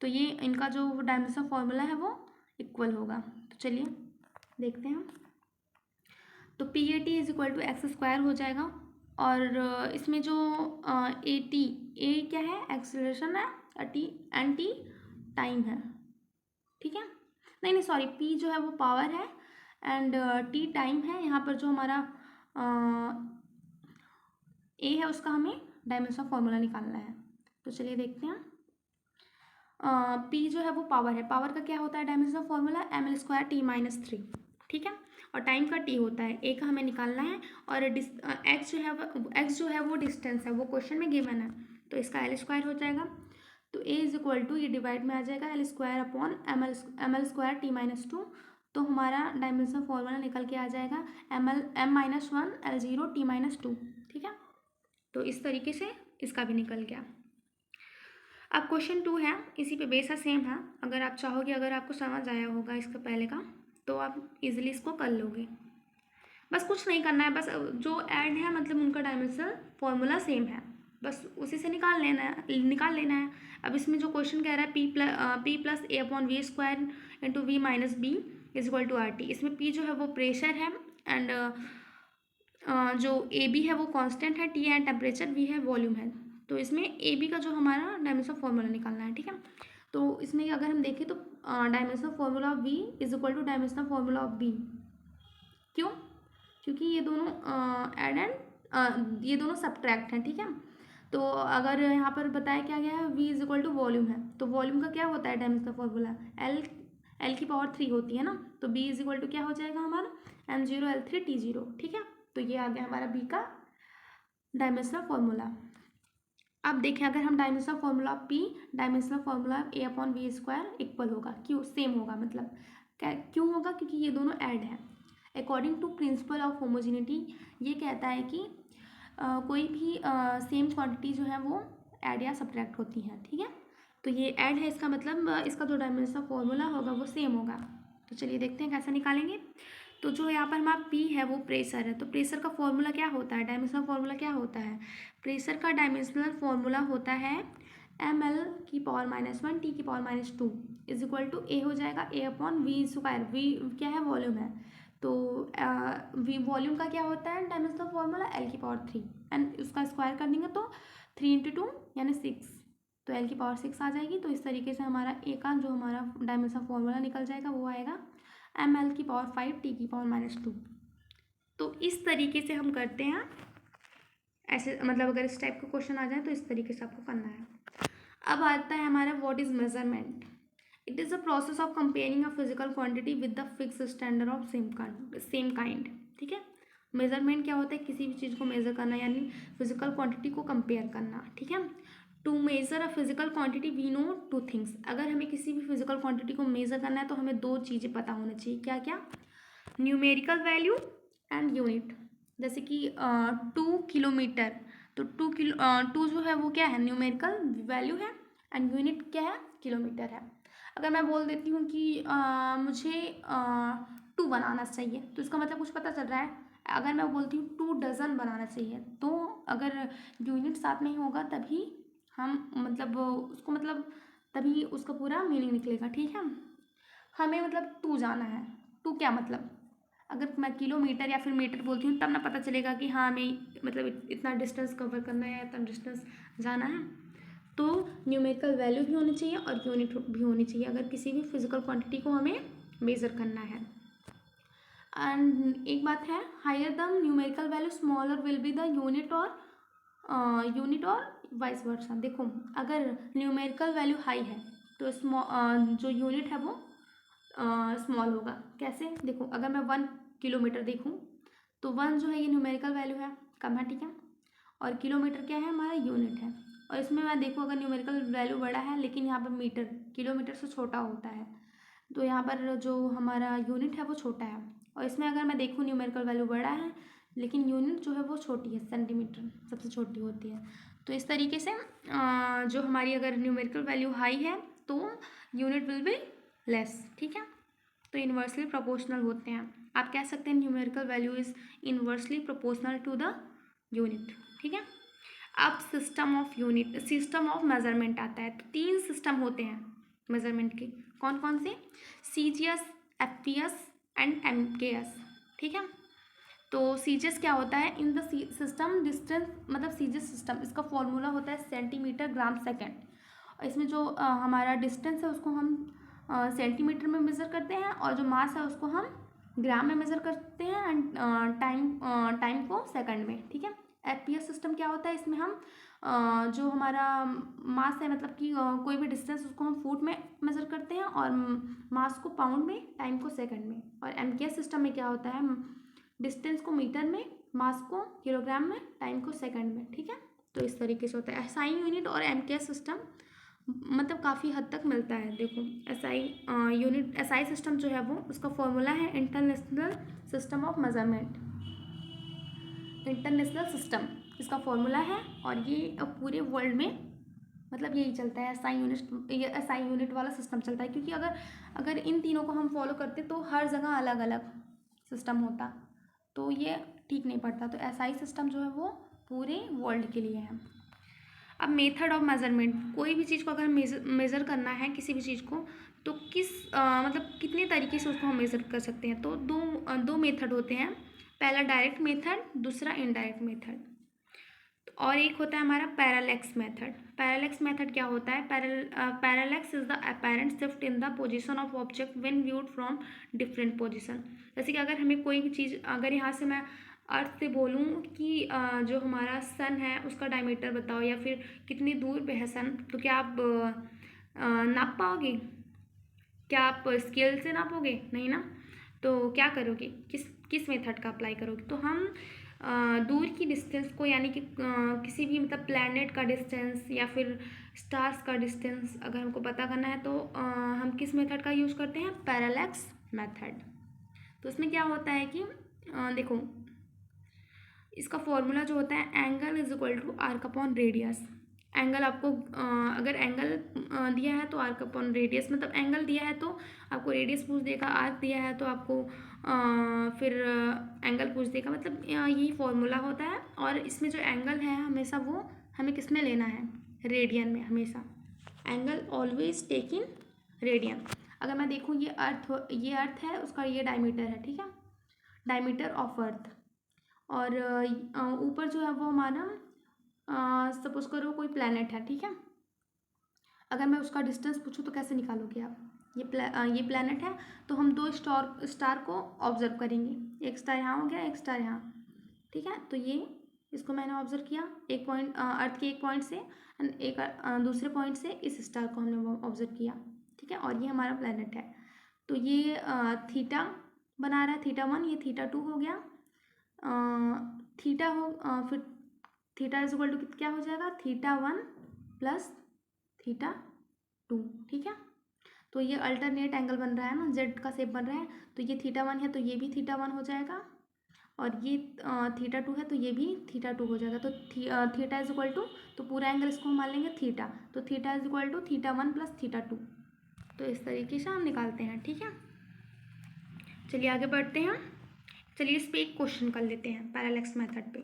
तो ये इनका जो डायमेंशनल फार्मूला है वो इक्वल होगा। तो चलिए देखते हैं। तो P A T is equal to X square हो जाएगा और इसमें जो ए टी ए क्या है एक्सेलरेशन है टी एन टी टाइम है। ठीक है, नहीं सॉरी पी जो है वो पावर है एंड टी टाइम है। यहाँ पर जो हमारा ए है उसका हमें डायमेंशनल फार्मूला निकालना है। तो चलिए देखते हैं। पी जो है वो पावर है, पावर का क्या होता है dimensional formula M L square T minus 3। ठीक है, और टाइम का टी होता है, ए का हमें निकालना है और एक्स जो है वो डिस्टेंस है, वो क्वेश्चन में गिवन है, तो इसका एल स्क्वायर हो जाएगा। तो ए इज इक्वल टू ये डिवाइड में आ जाएगा L square upon M L square T minus 2। तो हमारा डायमेंशनल फार्मूला निकल के आ जाएगा M minus 1 L 0 T minus 2। ठीक है, तो इस तरीके से इसका भी निकल गया। अब क्वेश्चन 2 है, इसी पे बेसा सेम है। अगर आप चाहोगे, अगर आपको समझ आया होगा इसका पहले का, तो आप इजीली इसको कर लोगे। बस कुछ नहीं करना है, बस जो ऐड है मतलब उनका डायमेंशनल फार्मूला सेम है, बस उसी से निकाल लेना है। अब इसमें जो क्वेश्चन कह रहा है P plus A upon V square into V minus B is equal to R T. इसमें पी जो है वो प्रेशर है एंड जो ए बी है वो कांस्टेंट है, टी एंड टेम्परेचर, वी है वॉल्यूम है। तो इसमें ए बी का जो हमारा डायमेंशनल फार्मूला निकालना है। ठीक है, तो इसमें अगर हम देखें तो dimensional formula of V is equal to dimensional formula of B. क्यों? क्योंकि ये दोनों ऐड एंड ये दोनों सब्ट्रैक्ट हैं। ठीक है, तो अगर यहाँ पर बताया क्या गया है V is equal to volume है, तो वॉल्यूम का क्या होता है डायमेंशनल फार्मूला एल की पावर 3 होती है ना, तो बी इज इक्वल टू क्या हो जाएगा हमारा m0 L3 T0। ठीक है, तो ये आ गया हमारा बी का डायमेंशनल फार्मूला। अब देखें अगर हम dimensional formula P dimensional formula A upon V square equal होगा, क्यों सेम होगा, मतलब क्या क्यों होगा, क्योंकि ये दोनों ऐड हैं। According to principle of homogeneity ये कहता है कि कोई भी सेम क्वांटिटी जो है वो ऐड या सब्ट्रैक्ट होती हैं। ठीक है, तो ये ऐड है, इसका मतलब इसका जो डायमेंशनल फार्मूला होगा वो सेम होगा। तो चलिए देखते हैं कैसे निकालेंगे। तो जो यहाँ पर हमारा पी है वो प्रेशर है, तो प्रेशर का फॉर्मूला क्या होता है, डायमेंशनल फार्मूला क्या होता है, प्रेशर का डायमेंशनल फार्मूला होता है एम एल की पावर -1 टी की पावर -2 इज इक्वल टू ए हो जाएगा ए अपॉन वी स्क्वायर। वी क्या है वॉल्यूम है, तो वी वॉल्यूम का क्या होता है डायमेंशनल फार्मूला एल की पावर 3 एंड उसका स्क्वायर कर देंगे तो 3 × 2 यानी 6, तो एल की पावर 6 आ जाएगी। तो इस तरीके से हमारा ए का जो हमारा डायमेंशनल फार्मूला निकल जाएगा वो आएगा एम एल की पावर 5 टी की पावर -2। तो इस तरीके से हम करते हैं, ऐसे मतलब अगर इस टाइप का क्वेश्चन आ जाए तो इस तरीके से आपको करना है। अब आता है हमारा what is measurement. It is a process of comparing a physical quantity with the fix standard of same kind. ठीक है, मेजरमेंट क्या होता है, किसी भी चीज़ को मेज़र करना, यानी फिजिकल क्वांटिटी को कंपेयर करना, ठीक है। To measure a physical quantity we know two things. अगर हमें किसी भी फिजिकल क्वांटिटी को मेज़र करना है तो हमें दो चीज़ें पता होना चाहिए। क्या क्या? Numerical value and unit. जैसे कि 2 किलोमीटर, तो 2 जो है वो क्या है, न्यूमेरिकल वैल्यू है, एंड यूनिट क्या है, किलोमीटर है। अगर मैं बोल देती हूँ कि मुझे 2 बनाना चाहिए, तो इसका मतलब कुछ पता चल रहा है। अगर मैं बोलती हूँ 2 डज़न बनाना चाहिए, तो अगर यूनिट साथ में ही होगा तभी हम मतलब उसको मतलब तभी उसका पूरा मीनिंग निकलेगा, ठीक है। हमें मतलब 2 जाना है, 2 क्या मतलब, अगर मैं किलोमीटर या फिर मीटर बोलती हूँ तब ना पता चलेगा कि हाँ हमें मतलब इतना डिस्टेंस कवर करना है, इतना डिस्टेंस जाना है। तो न्यूमेरिकल वैल्यू भी होनी चाहिए और यूनिट भी होनी चाहिए अगर किसी भी फिजिकल क्वांटिटी को हमें मेज़र करना है। एंड एक बात है, higher the numerical value smaller will be the unit और वाइस वर्सा। देखो, अगर न्यूमेरिकल वैल्यू हाई है तो जो यूनिट है वो स्मॉल होगा। कैसे? देखो, अगर मैं 1 किलोमीटर देखूँ तो 1 जो है ये न्यूमेरिकल वैल्यू है, कम है, ठीक है। और किलोमीटर क्या है, हमारा यूनिट है। और इसमें मैं देखूँ अगर न्यूमेरिकल वैल्यू बड़ा है लेकिन यहाँ पर मीटर किलोमीटर से छोटा होता है, तो यहाँ पर जो हमारा यूनिट है वो छोटा है। और इसमें अगर मैं देखूँ न्यूमेरिकल वैल्यू बड़ा है लेकिन यूनिट जो है वो छोटी है, सेंटीमीटर सबसे छोटी होती है। तो इस तरीके से जो हमारी अगर न्यूमेरिकल वैल्यू हाई है तो यूनिट विल बी लेस, ठीक है। तो इन्वर्सली प्रोपोर्शनल होते हैं। आप कह सकते हैं numerical value is inversely proportional to the unit, ठीक है। अब सिस्टम ऑफ मेजरमेंट आता है। तो 3 सिस्टम होते हैं मेजरमेंट के। कौन कौन से? CGS, FPS एंड MKS, ठीक है। तो CGS क्या होता है? इन द सिस्टम डिस्टेंस, मतलब CGS सिस्टम, इसका फॉर्मूला होता है सेंटीमीटर ग्राम सेकेंड। और इसमें जो हमारा डिस्टेंस है उसको हम सेंटीमीटर में मेज़र करते हैं और जो मास है उसको हम ग्राम में मेज़र करते हैं, एंड टाइम को सेकंड में, ठीक है। FPS सिस्टम क्या होता है? इसमें हम जो हमारा मास है, मतलब कि कोई भी डिस्टेंस उसको हम फुट में मेज़र करते हैं और मास को पाउंड में, टाइम को सेकंड में। और MKS सिस्टम में क्या होता है? डिस्टेंस को मीटर में, मास को किलोग्राम में, टाइम को सेकंड में, ठीक है। तो इस तरीके से होता है SI यूनिट और MKS सिस्टम, मतलब काफ़ी हद तक मिलता है। देखो, SI सिस्टम जो है वो, उसका फॉर्मूला है international system of measurement. International system इसका फॉर्मूला है, और ये अब पूरे वर्ल्ड में मतलब यही चलता है, SI यूनिट वाला सिस्टम चलता है। क्योंकि अगर इन तीनों को हम फॉलो करते तो हर जगह अलग अलग सिस्टम होता, तो ये ठीक नहीं पड़ता। तो SI सिस्टम जो है वो पूरे वर्ल्ड के लिए है। अब मेथड ऑफ मेजरमेंट, कोई भी चीज़ को अगर मेज़र करना है, किसी भी चीज़ को, तो मतलब कितने तरीके से उसको हम मेज़र कर सकते हैं। तो दो मेथड होते हैं। पहला डायरेक्ट मेथड, दूसरा इनडायरेक्ट मेथड। और एक होता है हमारा पैरालेक्स मेथड। पैरालेक्स मेथड क्या होता है? Parallax is the apparent shift in the position of object when viewed from different position. जैसे कि अगर हमें कोई भी चीज़, अगर यहाँ से मैं अर्थ से बोलूँ कि जो हमारा सन है उसका डायमीटर बताओ, या फिर कितनी दूर पे है सन, तो क्या आप नाप पाओगे? क्या आप स्केल से नापोगे? नहीं ना। तो क्या करोगे? किस मेथड का अप्लाई करोगे? तो हम दूर की डिस्टेंस को, यानी कि किसी भी मतलब प्लैनेट का डिस्टेंस या फिर स्टार्स का डिस्टेंस अगर हमको पता करना है तो हम किस मेथड का यूज़ करते हैं? Parallax method. तो इसमें क्या होता है कि देखो, इसका फॉर्मूला जो होता है, angle is equal to arc upon radius. Angle आपको अगर एंगल दिया है तो आर्क अपॉन रेडियस, मतलब एंगल दिया है तो आपको रेडियस पूछ देगा, आर्क दिया है तो आपको फिर एंगल पूछ देगा, मतलब यही फॉर्मूला होता है। और इसमें जो एंगल है हमेशा वो हमें किस में लेना है? रेडियन में हमेशा। Angle always take in radian. अगर मैं देखूँ ये अर्थ है, उसका ये डायमीटर है, ठीक है, डायमीटर ऑफ अर्थ। और ऊपर जो है वो हमारा सपोज करो कोई प्लैनेट है, ठीक है। अगर मैं उसका डिस्टेंस पूछूँ तो कैसे निकालोगे आप? ये प्लैनेट है, तो हम 2 स्टार को ऑब्जर्व करेंगे। एक स्टार यहाँ हो गया, एक स्टार यहाँ, ठीक है। तो ये इसको मैंने ऑब्जर्व किया एक पॉइंट, अर्थ के एक पॉइंट से, एंड एक दूसरे पॉइंट से इस स्टार को हमने ऑब्जर्व किया, ठीक है। और ये हमारा प्लैनेट है। तो ये थीटा बना रहा है, थीटा 1, ये थीटा 2 हो गया, थीटा हो फिर थीटा इज इक्वल टू क्या हो जाएगा, θ1 प्लस θ2, ठीक है। तो ये अल्टरनेट एंगल बन रहा है ना, जेड का शेप बन रहा है, तो ये θ1 है तो ये भी θ1 हो जाएगा, और ये θ2 है तो ये भी θ2 हो जाएगा। तो थीटा इज इक्वल टू, तो पूरा एंगल इसको हम मान लेंगे थीटा, तो theta is equal to θ1 plus θ2। तो इस तरीके से हम निकालते हैं, ठीक है। चलिए आगे बढ़ते हैं। चलिए इस पर एक क्वेश्चन कर लेते हैं पैरेलैक्स मेथड पे।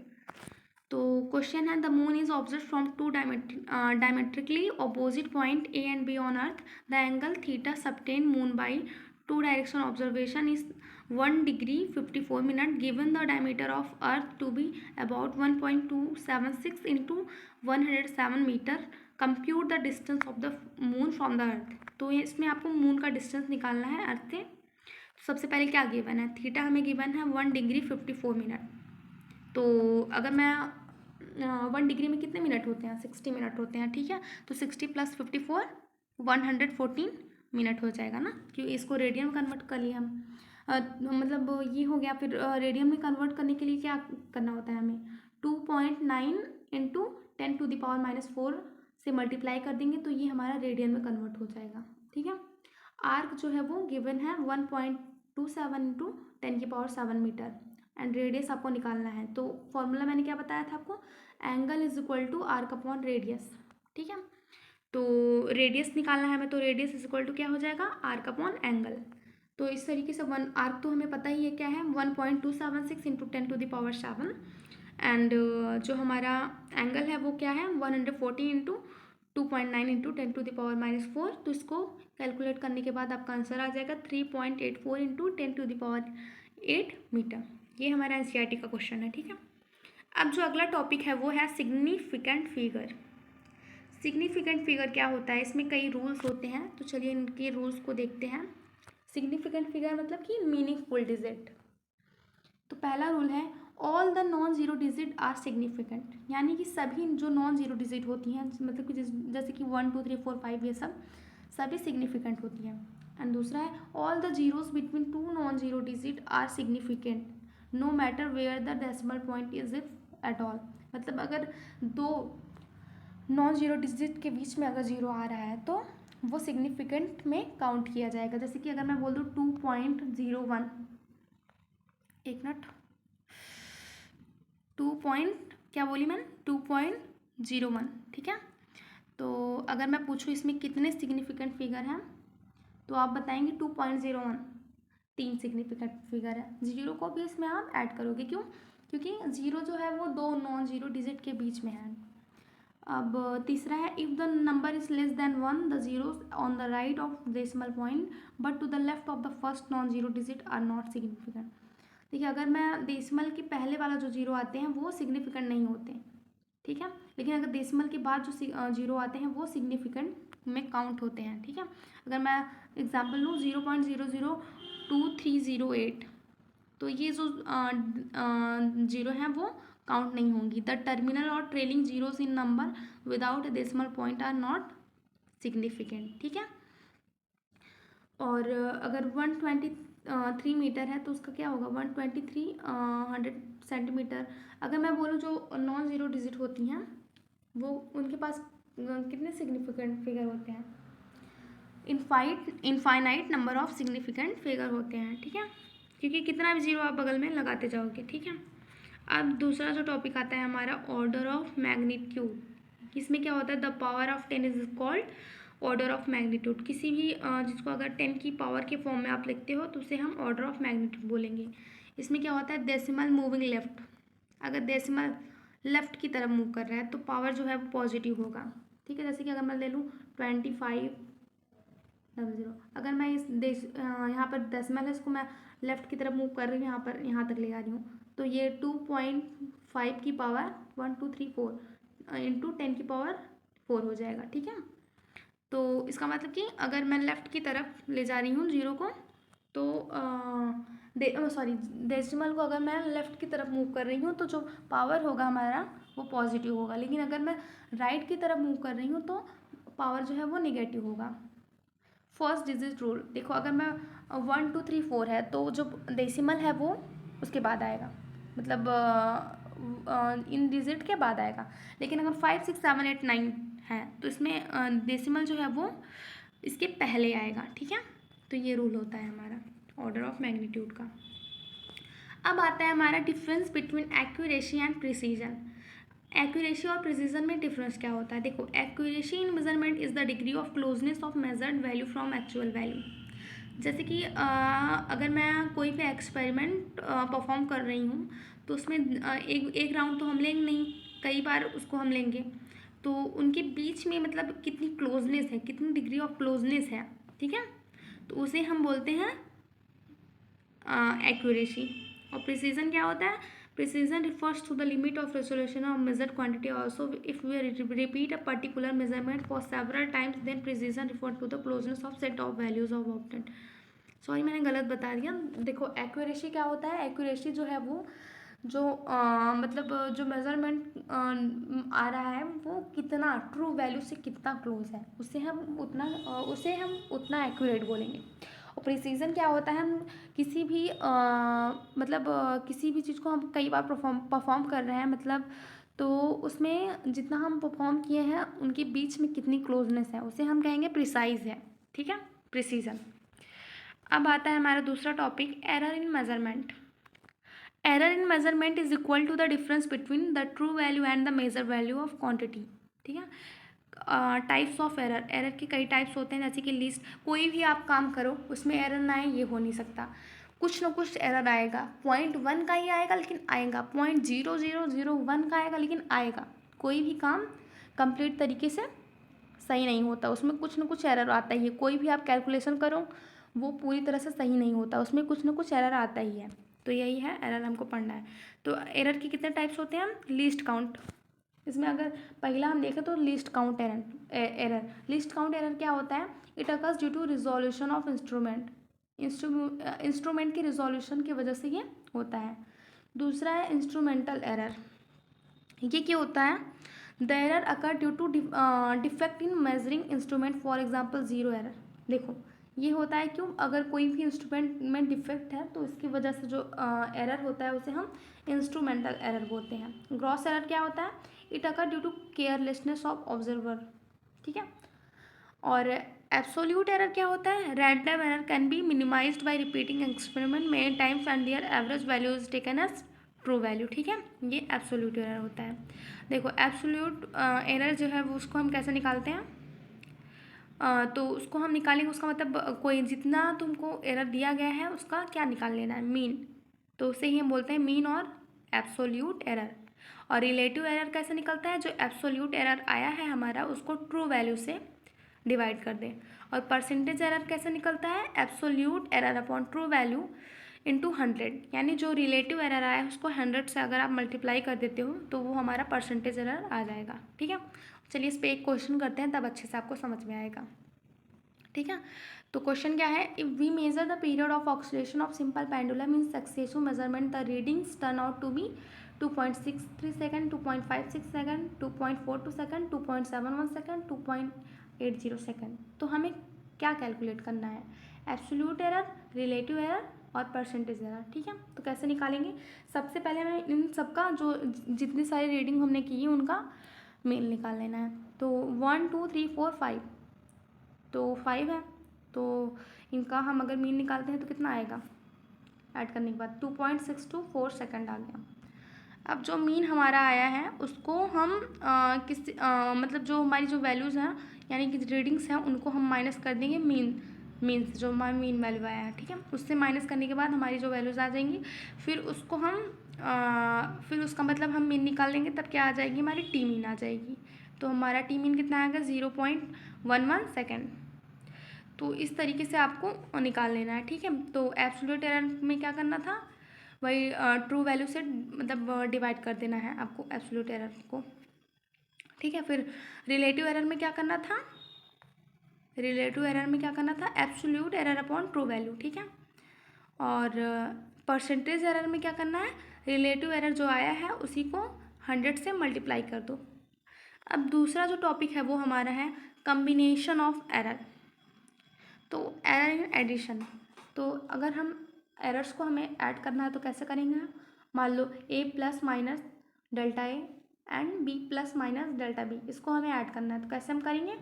तो क्वेश्चन है, the moon is observe from two diametrically opposite point A and B on earth, the angle theta subtend moon by two direction observation is 1 degree 54 minute, given the diameter of earth to be about 1.276 into 107 metre, compute the distance of the moon from the earth. तो इसमें आपको moon का distance निकालना है अर्थ से। सबसे पहले क्या गिवन है, थीटा हमें गिवन है 1 डिग्री 54 मिनट। तो अगर मैं 1 डिग्री में कितने मिनट होते हैं, 60 मिनट होते हैं, ठीक है। तो 60 प्लस 54 114 मिनट हो जाएगा ना, क्योंकि इसको रेडियन में कन्वर्ट कर लिया हम। मतलब ये हो गया। फिर रेडियन में कन्वर्ट करने के लिए क्या करना होता है हमें, 2.9 इंटू 10⁻⁻4 से मल्टीप्लाई कर देंगे तो ये हमारा रेडियन में कन्वर्ट हो जाएगा, ठीक है। आर्क जो है वो गिवन है 1.27 इंटू 10⁻7 मीटर, एंड रेडियस आपको निकालना है। तो फॉर्मूला मैंने क्या बताया था आपको, angle is equal to arc upon radius, ठीक है। तो रेडियस निकालना है हमें, तो रेडियस इज इक्वल टू क्या हो जाएगा, आर्क अपॉन एंगल। तो इस तरीके से वन आर्क तो हमें पता ही है क्या है, 1.276 इंटू 10⁻7, एंड जो हमारा एंगल है वो क्या है 140 इंटू 2.9 इंटू 10⁻⁻4। तो इसको कैलकुलेट करने के बाद आपका आंसर आ जाएगा 3.84 इंटू 10⁸ मीटर। ये हमारा एनसीईआरटी का क्वेश्चन है, ठीक है। अब जो अगला टॉपिक है वो है सिग्निफिकेंट फिगर। सिग्निफिकेंट फिगर क्या होता है, इसमें कई रूल्स होते हैं, तो चलिए इनके रूल्स को देखते हैं। सिग्निफिकेंट फिगर मतलब कि मीनिंगफुल डिजिट। तो पहला रूल है, all the non zero digit are significant, यानी कि सभी जो नॉन जीरो डिजिट होती हैं, मतलब कि जैसे कि 1 2 3 4 5 ये सब सभी सिग्निफिकेंट होती हैं। एंड दूसरा है, all the zeros between two non zero digit are significant no matter where the decimal point is if at all. मतलब अगर दो नॉन जीरो डिजिट के बीच में अगर जीरो आ रहा है तो वो सिग्निफिकेंट में काउंट किया जाएगा। जैसे कि अगर मैं बोल दूँ 2.01, एक मिनट, क्या बोली मैंने, 2.01, ठीक है। तो अगर मैं पूछूँ इसमें कितने सिग्निफिकेंट फिगर हैं, तो आप बताएंगे 2.01, 3 सिग्निफिकेंट फिगर है। जीरो को भी इसमें आप ऐड करोगे, क्यों, क्योंकि जीरो जो है वो दो नॉन जीरो डिजिट के बीच में है। अब तीसरा है, if the number is less than 1 the zeros on the right of decimal point but to the left of the first non zero digit are not significant. देखिए, अगर मैं डेसिमल के पहले वाला जो जीरो आते हैं वो सिग्निफिकेंट नहीं होते, ठीक है, लेकिन अगर डेसिमल के बाद जो जीरो आते हैं वो सिग्निफिकेंट में काउंट होते हैं, ठीक है। अगर मैं एग्जांपल लूँ 0.002308, तो ये जो जीरो हैं वो काउंट नहीं होंगी। The terminal or trailing zeros in number without a decimal point are not significant, ठीक है। और अगर 123 मीटर है तो उसका क्या होगा, 100 सेंटीमीटर। अगर मैं बोलूँ जो नॉन ज़ीरो डिजिट होती हैं वो उनके पास कितने सिग्निफिकेंट फिगर होते हैं, infinite number of significant figure होते हैं, ठीक है, क्योंकि कितना भी जीरो आप बगल में लगाते जाओगे, ठीक है। अब दूसरा जो टॉपिक आता है हमारा ऑर्डर ऑफ मैग्नीट्यूड। इसमें क्या होता है, the power of 10 is called order of magnitude. किसी भी जिसको अगर 10 की पावर के फॉर्म में आप लिखते हो तो उसे हम ऑर्डर ऑफ मैग्नीट्यूड बोलेंगे। इसमें क्या होता है, डेसिमल मूविंग लेफ्ट। अगर डेसिमल लेफ्ट की तरफ मूव कर रहा है तो पावर जो है वो पॉजिटिव होगा, ठीक है। जैसे कि अगर मैं ले लूँ 2500, अगर मैं इस यहाँ पर डेसिमल है, इसको मैं लेफ्ट की तरफ मूव कर रही हूँ, यहाँ पर यहाँ तक ले आ रही हूँ, तो ये 2.5 की पावर 1 2 3 4 इंटू 10 की पावर 4 हो जाएगा, ठीक है। तो इसका मतलब कि अगर मैं लेफ़्ट की तरफ ले जा रही हूँ जीरो को, तो डेसिमल को अगर मैं लेफ़्ट की तरफ मूव कर रही हूँ तो जो पावर होगा हमारा वो पॉजिटिव होगा, लेकिन अगर मैं राइट की तरफ मूव कर रही हूँ तो पावर जो है वो नेगेटिव होगा। फर्स्ट डिजिट रूल देखो, अगर मैं 1 2 3 4 है तो जो डेसिमल है वो उसके बाद आएगा, मतलब इन डिजिट के बाद आएगा। लेकिन अगर 5 6 7 8 9 है तो इसमें डेसिमल जो है वो इसके पहले आएगा, ठीक है। तो ये रूल होता है हमारा ऑर्डर ऑफ मैग्नीट्यूड का। अब आता है हमारा difference between accuracy and precision. Accuracy और प्रिसीजन में डिफरेंस क्या होता है? देखो, accuracy in measurement is the degree of closeness of measured value from actual value. जैसे कि अगर मैं कोई भी एक्सपेरिमेंट परफॉर्म कर रही हूँ तो उसमें एक राउंड तो हम लेंगे नहीं, कई बार उसको हम लेंगे, तो उनके बीच में मतलब कितनी क्लोजनेस है, कितनी डिग्री ऑफ क्लोजनेस है, ठीक है, तो उसे हम बोलते हैं एक्यूरेसी। और प्रिसीजन क्या होता है? Precision refers to the limit of resolution of measured quantity. Also, if we repeat a particular measurement for several times, then precision refers to the closeness of set of values of obtained. Sorry, मैंने गलत बता दिया। देखो, accuracy क्या होता है? Accuracy जो है वो जो मतलब जो मेजरमेंट आ रहा है वो कितना ट्रू वैल्यू से कितना क्लोज है, उसे हम उतना एक्यूरेट बोलेंगे। और प्रिसीजन क्या होता है? हम किसी भी किसी भी चीज़ को हम कई बार परफॉर्म कर रहे हैं, मतलब तो उसमें जितना हम परफॉर्म किए हैं उनके बीच में कितनी क्लोजनेस है उसे हम कहेंगे प्रिसाइज है, ठीक है, प्रिसीजन। अब आता है हमारा दूसरा topic, error in measurement. Error in measurement is equal to the difference between the true value and the measure value of quantity, ठीक है। टाइप्स ऑफ एरर, एरर के कई टाइप्स होते हैं, जैसे कि लिस्ट, कोई भी आप काम करो उसमें एरर ना आए ये हो नहीं सकता, कुछ ना कुछ एरर आएगा। 0.1 का ही आएगा लेकिन आएगा, 0.0001 का आएगा लेकिन आएगा। कोई भी काम कंप्लीट तरीके से सही नहीं होता, उसमें कुछ ना कुछ एरर आता ही है। कोई भी आप कैलकुलेशन करो वो पूरी तरह से सही नहीं होता, उसमें कुछ ना कुछ एरर आता ही है। तो यही है, एरर हमको पढ़ना है। तो एरर के कितने टाइप्स होते हैं? लीस्ट काउंट, इसमें अगर पहला हम देखें तो least count error. Least count error क्या होता है? It occurs due to resolution of instrument की रिजोल्यूशन की वजह से ये होता है। दूसरा है इंस्ट्रूमेंटल एरर। ये क्या होता है? The error occur due to defect in measuring instrument, for example zero error. देखो, ये होता है क्यों? अगर कोई भी इंस्ट्रूमेंट में डिफेक्ट है तो इसकी वजह से जो एरर होता है उसे हम इंस्ट्रूमेंटल एरर बोलते हैं। ग्रॉस एरर क्या होता है? It occur due to carelessness of observer, ठीक है। और एब्सोल्यूट एरर क्या होता है? Random error can be minimized by repeating experiment many times and their average value is taken as true value, ठीक है। ये एब्सोल्यूट एरर होता है। देखो, एब्सोल्यूट एरर जो है वो उसको हम कैसे निकालते हैं? तो उसको हम निकालेंगे, उसका मतलब कोई जितना तुमको एरर दिया गया है उसका क्या निकाल लेना है? मीन। तो उसे ही हम बोलते हैं मीन और एब्सोल्यूट एरर। और रिलेटिव एरर कैसे निकलता है? जो एब्सोल्यूट एरर आया है हमारा उसको ट्रू वैल्यू से डिवाइड कर दें। और परसेंटेज एरर कैसे निकलता है? Absolute error upon true value into 100, यानी जो रिलेटिव एरर आया है उसको 100 से अगर आप मल्टीप्लाई कर देते हो तो वो हमारा परसेंटेज एरर आ जाएगा, ठीक है। चलिए इस पर एक क्वेश्चन करते हैं, तब अच्छे से आपको समझ में आएगा, ठीक है। तो क्वेश्चन क्या है? If we measure the period of oscillation of simple pendulum in successive measurement, the readings turn out to be 2.63 second, 2.56 second, 2.42 second, 2.71 second, 2.80 second. तो हमें क्या कैलकुलेट करना है? एब्सोल्यूट एरर, रिलेटिव एरर और परसेंटेज एरर, ठीक है। तो कैसे निकालेंगे? सबसे पहले हमें इन सबका जो जितनी सारी रीडिंग हमने की है उनका मेल निकाल लेना है। तो 1 2 3 4 5, तो 5 है, तो इनका हम अगर मीन निकालते हैं तो कितना आएगा? ऐड करने के बाद 2.624 सेकंड आ गया। अब जो मीन हमारा आया है उसको हम मतलब जो हमारी जो वैल्यूज़ हैं यानी कि रीडिंग्स हैं उनको हम माइनस कर देंगे मीन से, जो हमारा मीन वैल्यू आया है, ठीक है। उससे माइनस करने के बाद हमारी जो वैल्यूज़ आ जाएंगी, फिर उसको हम फिर उसका मतलब हम मीन निकाल लेंगे, तब क्या आ जाएगी? हमारी टी मीन आ जाएगी। तो हमारा टी मीन कितना आएगा? 0.11 सेकेंड। तो इस तरीके से आपको निकाल लेना है, ठीक है। तो एब्सोल्यूट एरर में क्या करना था? वही ट्रू वैल्यू से मतलब डिवाइड कर देना है आपको एब्सोल्यूट एरर को, ठीक है। फिर रिलेटिव एरर में क्या करना था? रिलेटिव एरर में क्या करना था? Absolute error upon true value, ठीक है। और परसेंटेज एरर में क्या करना है? रिलेटिव एरर जो आया है उसी को 100 से मल्टीप्लाई कर दो। अब दूसरा जो टॉपिक है वो हमारा है कम्बिनेशन ऑफ एरर। तो एरर इन एडिशन, तो अगर हम एरर्स को हमें ऐड करना है तो कैसे करेंगे? मान लो a plus minus delta A and b plus minus delta B, इसको हमें ऐड करना है। तो कैसे हम करेंगे,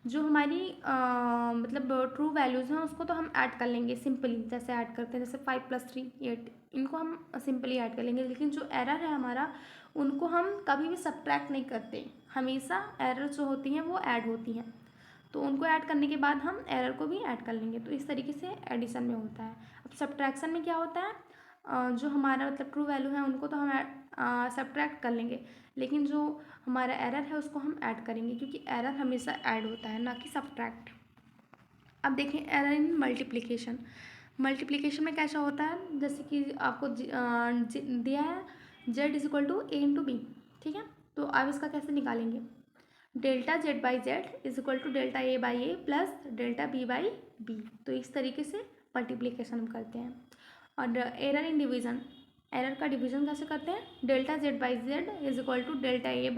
जो हमारी मतलब ट्रू वैल्यूज़ हैं उसको तो हम ऐड कर लेंगे सिंपली, जैसे ऐड करते हैं, जैसे 5 + 3 8, इनको हम सिंपली ऐड कर लेंगे। लेकिन जो एरर है हमारा, उनको हम कभी भी सब्ट्रैक्ट नहीं करते, हमेशा एरर जो होती हैं वो ऐड होती हैं। तो उनको ऐड करने के बाद हम एरर को भी ऐड कर लेंगे। तो इस तरीके से एडिशन में होता है। अब सब्ट्रैक्शन में क्या होता है, जो हमारा मतलब ट्रू वैल्यू है उनको तो हम सब्ट्रैक्ट कर लेंगे, लेकिन जो हमारा एरर है उसको हम ऐड करेंगे, क्योंकि एरर हमेशा ऐड होता है, ना कि सब्ट्रैक्ट। अब देखें एरर इन मल्टीप्लिकेशन। मल्टीप्लिकेशन में कैसा होता है, जैसे कि आपको दिया है z = a × b, ठीक है। तो अब इसका कैसे निकालेंगे, delta z/z = delta a/a plus delta b/b। तो इस तरीके से मल्टीप्लिकेशन हम करते हैं। और एरर इन डिवीज़न, एरर का डिवीज़न कैसे करते हैं, delta z/z = delta a/a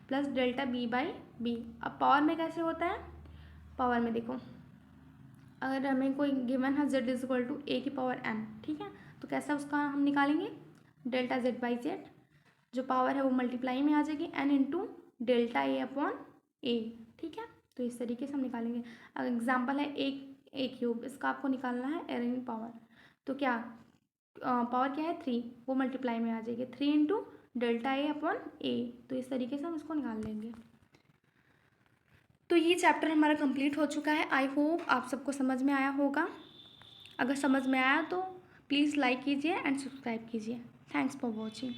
plus delta b/b। अब पावर में कैसे होता है, पावर में देखो, अगर हमें कोई गिवन है z = a⁴n, ठीक है, तो कैसा उसका हम निकालेंगे, डेल्टा z/z, जो पावर है वो मल्टीप्लाई में आ जाएगी n इंटू डेल्टा a/a, ठीक है। तो इस तरीके से हम निकालेंगे। अब एग्जाम्पल है a³, इसका आपको निकालना है एरर इन पावर। तो क्या पावर क्या है 3, वो मल्टीप्लाई में आ जाएगी, 3 इंटू डेल्टा a/a। तो इस तरीके से हम इसको निकाल लेंगे। तो ये चैप्टर हमारा कंप्लीट हो चुका है। आई होप आप सबको समझ में आया होगा। अगर समझ में आया तो प्लीज़ लाइक कीजिए एंड सब्सक्राइब कीजिए। Thanks for watching.